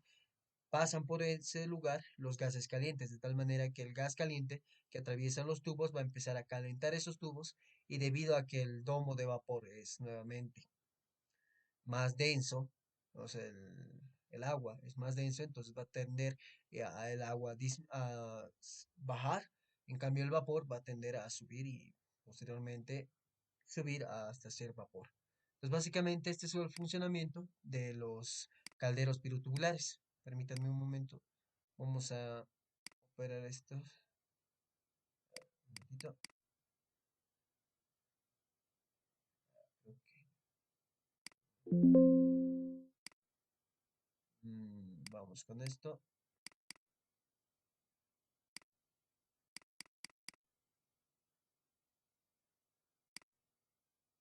pasan por ese lugar los gases calientes, de tal manera que el gas caliente que atraviesa los tubos va a empezar a calentar esos tubos y debido a que el domo de vapor es nuevamente más denso, o sea, el agua es más denso, entonces va a tender a el agua bajar, en cambio el vapor va a tender a subir y posteriormente subir hasta ser vapor. Entonces básicamente este es el funcionamiento de los calderos pirotubulares. Permítanme un momento, vamos a operar esto. Un momentito. Ok. Vamos con esto.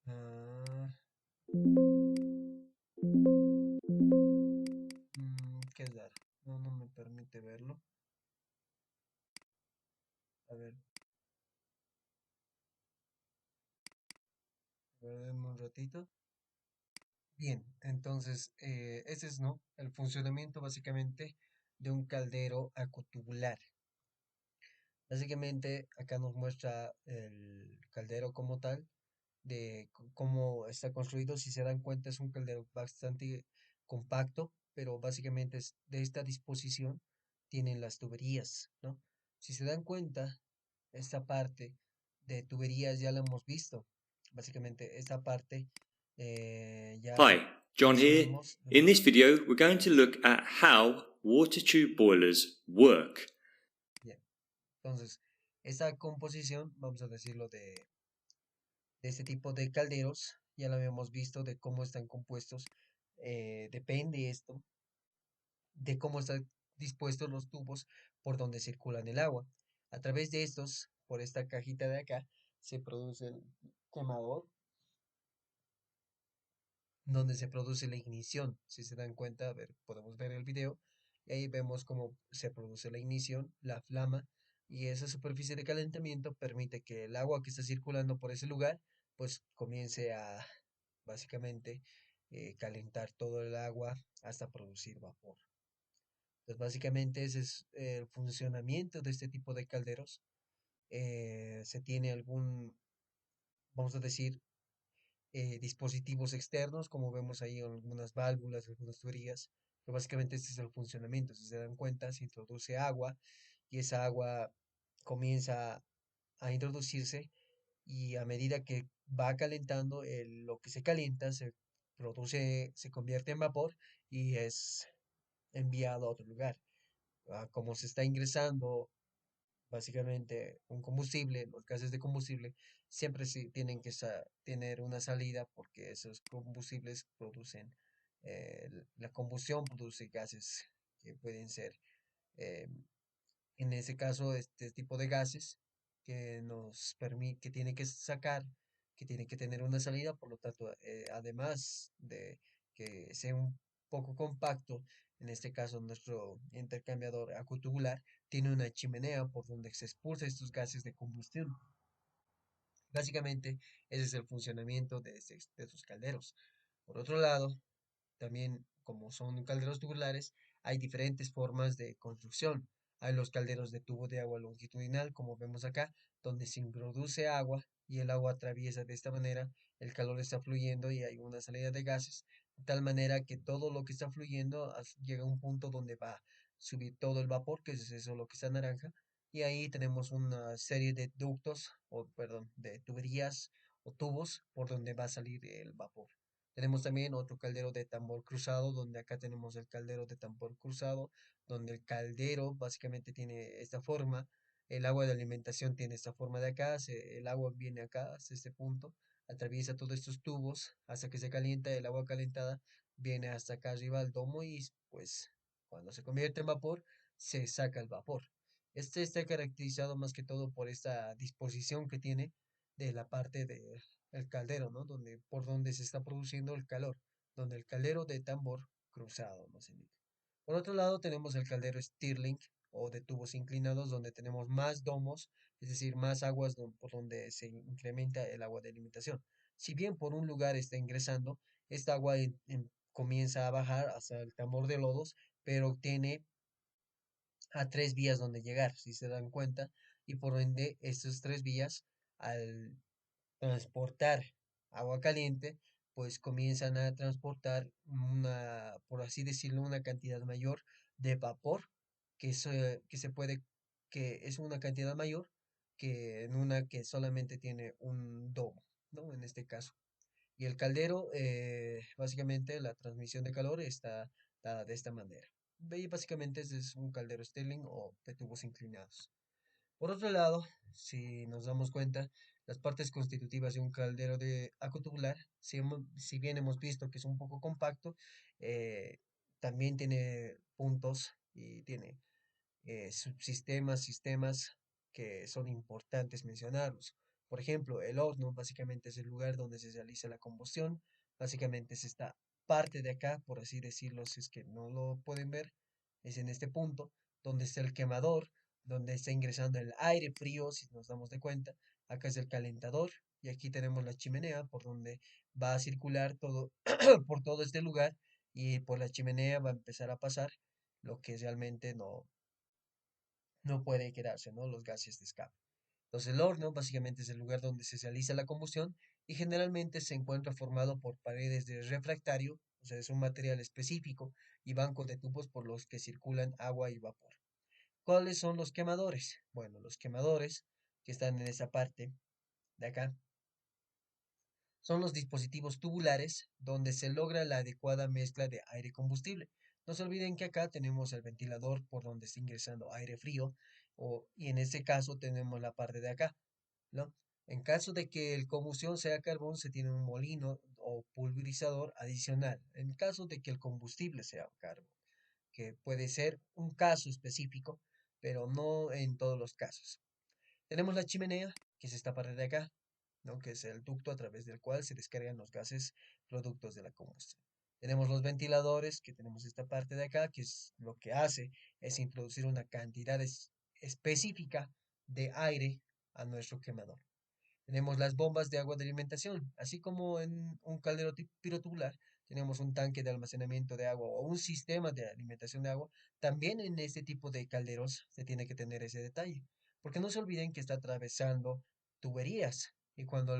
Ah, qué raro. No me permite verlo. A ver, denme un ratito. Bien, entonces, ese es, ¿no? El funcionamiento básicamente de un caldero acutubular. Básicamente, acá nos muestra el caldero como tal, de cómo está construido. Si se dan cuenta, es un caldero bastante compacto, pero básicamente es de esta disposición tienen las tuberías, ¿no? Si se dan cuenta, esta parte de tuberías ya la hemos visto. Básicamente, esta parte ya Hi, John here. sabemos. In this video, we're going to look at how water tube boilers work. Bien. Entonces, esta composición, vamos a decirlo, de este tipo de calderos, ya lo habíamos visto de cómo están compuestos. Depende esto de cómo están dispuestos los tubos por donde circulan el agua. A través de estos, por esta cajita de acá, se produce el quemador, donde se produce la ignición. Si se dan cuenta, a ver, podemos ver el video y ahí vemos cómo se produce la ignición, la flama, y esa superficie de calentamiento permite que el agua que está circulando por ese lugar, pues comience a básicamente calentar todo el agua hasta producir vapor. Entonces, básicamente ese es el funcionamiento de este tipo de calderos. Se tiene vamos a decir, dispositivos externos, como vemos ahí algunas válvulas, algunas tuberías, pero básicamente este es el funcionamiento. Si se dan cuenta, se introduce agua y esa agua comienza a introducirse y a medida que va calentando, lo que se calienta se convierte en vapor y es enviado a otro lugar. Como se está ingresando básicamente un combustible, los gases de combustible, siempre sí tienen que tener una salida porque esos combustibles producen, la combustión produce gases que pueden ser eh, En ese caso, este tipo de gases que nos permite, que tiene que sacar, que tiene que tener una salida, por lo tanto, además de que sea un poco compacto, en este caso nuestro intercambiador acutubular tiene una chimenea por donde se expulsan estos gases de combustión. Básicamente, ese es el funcionamiento de estos calderos. Por otro lado, también, como son calderos tubulares, hay diferentes formas de construcción. Hay los calderos de tubo de agua longitudinal, como vemos acá, donde se introduce agua y el agua atraviesa de esta manera, el calor está fluyendo y hay una salida de gases, de tal manera que todo lo que está fluyendo llega a un punto donde va a subir todo el vapor, que es eso lo que está naranja, y ahí tenemos una serie de ductos, o perdón, de tuberías o tubos por donde va a salir el vapor. Tenemos también otro caldero de tambor cruzado, donde acá tenemos el caldero de tambor cruzado, donde el caldero básicamente tiene esta forma, el agua de alimentación tiene esta forma de acá, el agua viene acá, hasta este punto, atraviesa todos estos tubos hasta que se calienta, el agua calentada viene hasta acá arriba al domo y pues cuando se convierte en vapor, se saca el vapor. Este está caracterizado más que todo por esta disposición que tiene de la parte de el caldero, ¿no? Donde, por donde se está produciendo el calor, donde el caldero de tambor cruzado, no se indica. Por otro lado, tenemos el caldero Stirling o de tubos inclinados, donde tenemos más domos, es decir, más aguas por donde se incrementa el agua de alimentación. Si bien por un lugar está ingresando, esta agua comienza a bajar hasta el tambor de lodos, pero tiene a tres vías donde llegar, si se dan cuenta, y por ende, estas tres vías, al transportar agua caliente, pues comienzan a transportar una, por así decirlo, una cantidad mayor de vapor que se puede, que es una cantidad mayor que en una que solamente tiene un domo, ¿no? En este caso. Y el caldero, básicamente la transmisión de calor está dada de esta manera. Y básicamente este es un caldero Stirling o de tubos inclinados. Por otro lado, si nos damos cuenta, las partes constitutivas de un caldero de acotubular, si bien hemos visto que es un poco compacto, eh, también tiene puntos y tiene subsistemas, sistemas que son importantes mencionarlos. Por ejemplo, el horno básicamente es el lugar donde se realiza la combustión. Básicamente es esta parte de acá, por así decirlo, si es que no lo pueden ver, es en este punto donde está el quemador, donde está ingresando el aire frío, si nos damos de cuenta. Acá es el calentador y aquí tenemos la chimenea por donde va a circular todo por todo este lugar y por la chimenea va a empezar a pasar lo que realmente no puede quedarse, ¿no? Los gases de escape. Entonces el horno básicamente es el lugar donde se realiza la combustión y generalmente se encuentra formado por paredes de refractario, o sea, es un material específico y bancos de tubos por los que circulan agua y vapor. ¿Cuáles son los quemadores? Bueno, los quemadores que están en esa parte de acá son los dispositivos tubulares donde se logra la adecuada mezcla de aire y combustible. No se olviden que acá tenemos el ventilador por donde está ingresando aire frío y en este caso tenemos la parte de acá, ¿no? En caso de que el combustión sea carbón, se tiene un molino o pulverizador adicional. En caso de que el combustible sea carbón, que puede ser un caso específico, pero no en todos los casos. Tenemos la chimenea, que es esta parte de acá, ¿no? Que es el ducto a través del cual se descargan los gases productos de la combustión. Tenemos los ventiladores, que tenemos esta parte de acá, que es lo que hace es introducir una cantidad específica de aire a nuestro quemador. Tenemos las bombas de agua de alimentación, así como en un caldero pirotubular tenemos un tanque de almacenamiento de agua o un sistema de alimentación de agua. También en este tipo de calderos se tiene que tener ese detalle, porque no se olviden que está atravesando tuberías y cuando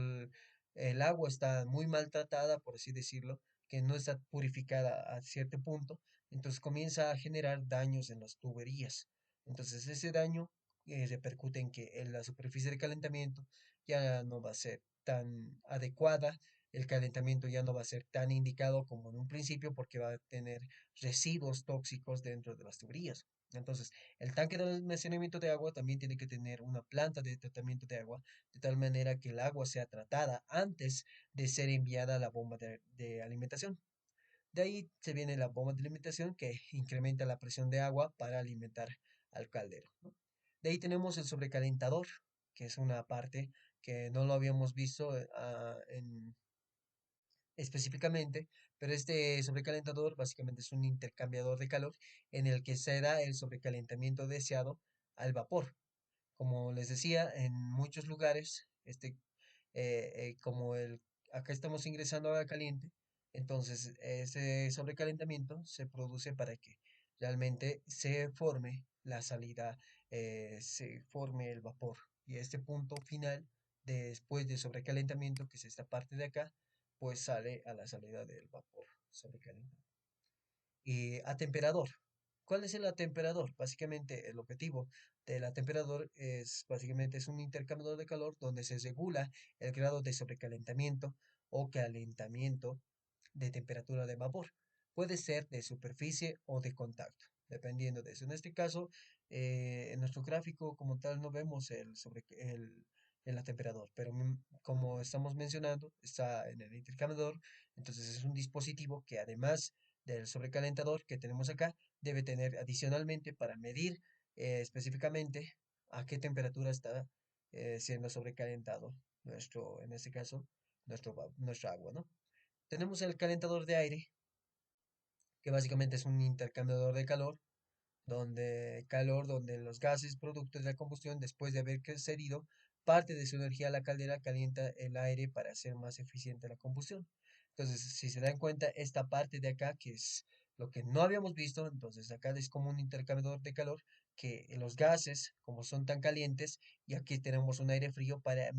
el agua está muy maltratada, por así decirlo, que no está purificada a cierto punto, entonces comienza a generar daños en las tuberías. Entonces ese daño repercute en que en la superficie de calentamiento ya no va a ser tan adecuada, el calentamiento ya no va a ser tan indicado como en un principio porque va a tener residuos tóxicos dentro de las tuberías. Entonces, el tanque de almacenamiento de agua también tiene que tener una planta de tratamiento de agua, de tal manera que el agua sea tratada antes de ser enviada a la bomba de alimentación. De ahí se viene la bomba de alimentación que incrementa la presión de agua para alimentar al caldero, ¿no? De ahí tenemos el sobrecalentador, que es una parte que no lo habíamos visto específicamente, pero este sobrecalentador básicamente es un intercambiador de calor en el que se da el sobrecalentamiento deseado al vapor. Como les decía, en muchos lugares, como acá estamos ingresando agua caliente, entonces ese sobrecalentamiento se produce para que realmente se forme la salida, se forme el vapor. Y este punto final, después de sobrecalentamiento, que es esta parte de acá, pues sale a la salida del vapor sobrecalentado. Y atemperador. ¿Cuál es el atemperador? Básicamente el objetivo del atemperador es básicamente es un intercambiador de calor donde se regula el grado de sobrecalentamiento o calentamiento de temperatura de vapor. Puede ser de superficie o de contacto, dependiendo de eso. En este caso, en nuestro gráfico como tal no vemos el atemperador, pero como estamos mencionando, está en el intercambiador, entonces es un dispositivo que además del sobrecalentador que tenemos acá, debe tener adicionalmente para medir específicamente a qué temperatura está siendo sobrecalentado en este caso, nuestra agua, ¿no? Tenemos el calentador de aire, que básicamente es un intercambiador de calor, donde los gases productos de la combustión, después de haber cedido parte de su energía a la caldera, calienta el aire para hacer más eficiente la combustión. Entonces, si se dan cuenta, esta parte de acá, que es lo que no habíamos visto, entonces acá es como un intercambiador de calor, que los gases, como son tan calientes, y aquí tenemos un aire frío para,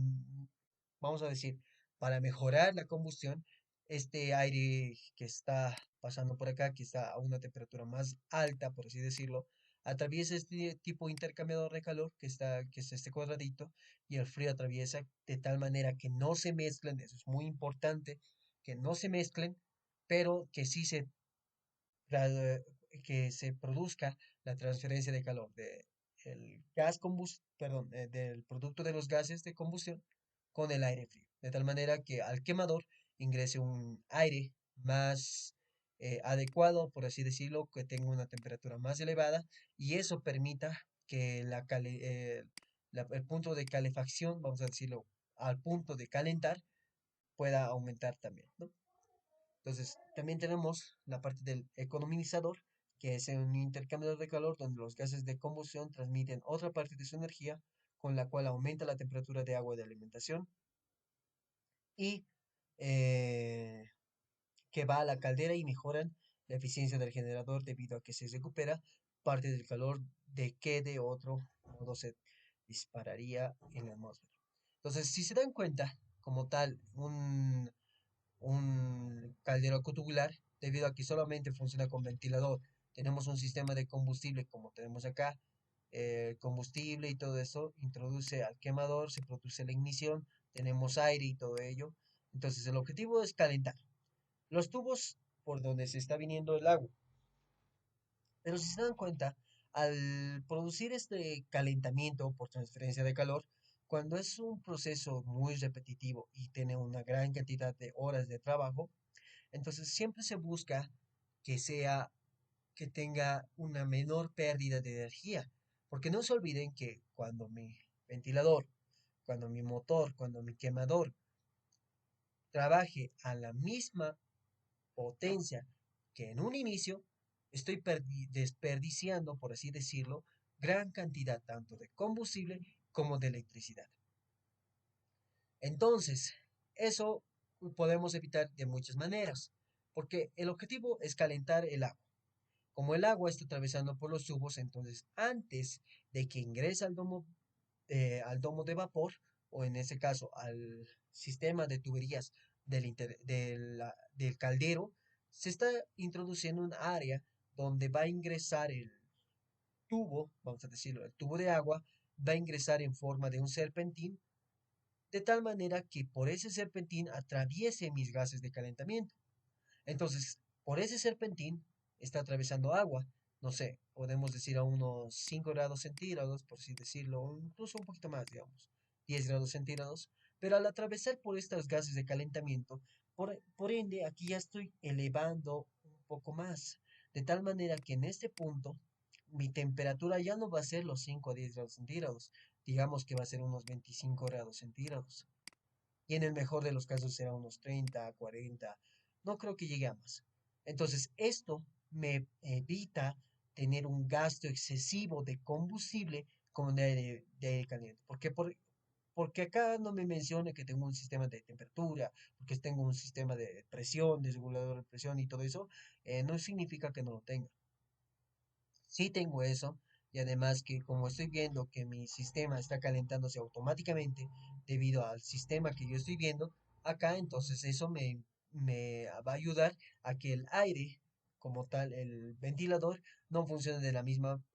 vamos a decir, para mejorar la combustión, este aire que está pasando por acá, que está a una temperatura más alta, por así decirlo, atraviesa este tipo de intercambiador de calor que es este cuadradito, y el frío atraviesa de tal manera que no se mezclen, eso es muy importante, que no se mezclen, pero que sí tra- que se produzca la transferencia de calor del producto de los gases de combustión con el aire frío, de tal manera que al quemador ingrese un aire más adecuado, por así decirlo, que tenga una temperatura más elevada y eso permita que el punto de calefacción, vamos a decirlo, al punto de calentar, pueda aumentar también, ¿no? Entonces, también tenemos la parte del economizador, que es un intercambiador de calor donde los gases de combustión transmiten otra parte de su energía, con la cual aumenta la temperatura de agua de alimentación y eh, que va a la caldera y mejoran la eficiencia del generador debido a que se recupera parte del calor de que de otro modo se dispararía en la atmósfera. Entonces, si se dan cuenta, como tal, un caldero tubular, debido a que solamente funciona con ventilador. Tenemos un sistema de combustible como tenemos acá, combustible y todo eso, introduce al quemador, se produce la ignición, tenemos aire y todo ello. Entonces el objetivo es calentar los tubos por donde se está viniendo el agua. Pero si se dan cuenta, al producir este calentamiento por transferencia de calor, cuando es un proceso muy repetitivo y tiene una gran cantidad de horas de trabajo, entonces siempre se busca que que tenga una menor pérdida de energía. Porque no se olviden que cuando mi ventilador, cuando mi motor, cuando mi quemador trabaje a la misma potencia que en un inicio, estoy desperdiciando, por así decirlo, gran cantidad tanto de combustible como de electricidad. Entonces, eso podemos evitar de muchas maneras, porque el objetivo es calentar el agua. Como el agua está atravesando por los tubos, entonces antes de que ingrese al domo de vapor, o en ese caso al sistema de tuberías del caldero, se está introduciendo un área donde va a ingresar el tubo, vamos a decirlo, el tubo de agua, va a ingresar en forma de un serpentín, de tal manera que por ese serpentín atraviese mis gases de calentamiento. Entonces, por ese serpentín está atravesando agua, no sé, podemos decir a unos 5 grados centígrados, por así decirlo, o incluso un poquito más, digamos, 10 grados centígrados, pero al atravesar por estos gases de calentamiento, por ende, aquí ya estoy elevando un poco más, de tal manera que en este punto mi temperatura ya no va a ser los 5 a 10 grados centígrados, digamos que va a ser unos 25 grados centígrados. Y en el mejor de los casos será unos 30, 40, no creo que llegue a más. Entonces, esto me evita tener un gasto excesivo de combustible como de aire caliente. Porque acá no me mencione que tengo un sistema de temperatura, porque tengo un sistema de presión, de regulador de presión y todo eso, no significa que no lo tenga. Sí tengo eso, y además que como estoy viendo que mi sistema está calentándose automáticamente debido al sistema que yo estoy viendo acá, entonces eso me va a ayudar a que el aire, como tal, el ventilador, no funcione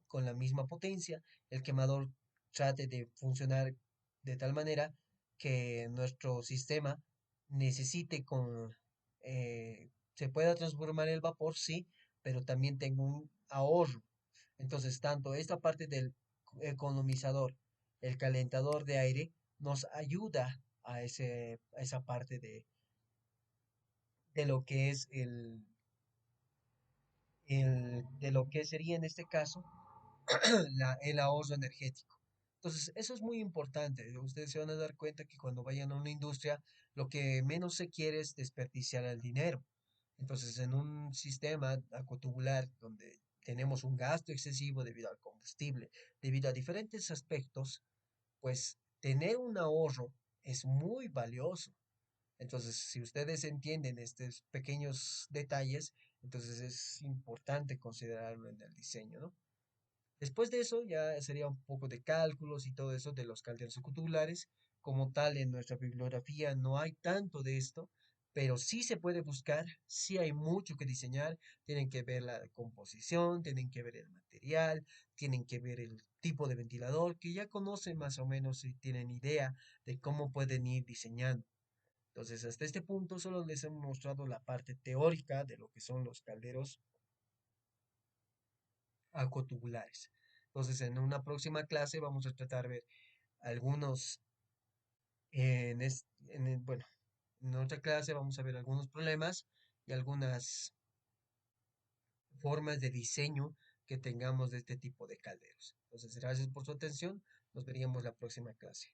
con la misma potencia, el quemador trate de funcionar de tal manera que nuestro sistema necesite se pueda transformar el vapor, sí, pero también tengo un ahorro. Entonces, tanto esta parte del economizador, el calentador de aire, nos ayuda a esa parte de lo que es de lo que sería en este caso el ahorro energético. Entonces, eso es muy importante. Ustedes se van a dar cuenta que cuando vayan a una industria, lo que menos se quiere es desperdiciar el dinero. Entonces, en un sistema acotubular donde tenemos un gasto excesivo debido al combustible, debido a diferentes aspectos, pues tener un ahorro es muy valioso. Entonces, si ustedes entienden estos pequeños detalles, entonces es importante considerarlo en el diseño, ¿no? Después de eso ya sería un poco de cálculos y todo eso de los calderos secutubulares. Como tal, en nuestra bibliografía no hay tanto de esto, pero sí se puede buscar, sí hay mucho que diseñar. Tienen que ver la composición, tienen que ver el material, tienen que ver el tipo de ventilador, que ya conocen más o menos y tienen idea de cómo pueden ir diseñando. Entonces, hasta este punto solo les hemos mostrado la parte teórica de lo que son los calderos acotubulares. Entonces, en una próxima clase vamos a tratar de ver algunos, bueno, en otra clase vamos a ver algunos problemas y algunas formas de diseño que tengamos de este tipo de calderos. Entonces, gracias por su atención. Nos veríamos la próxima clase.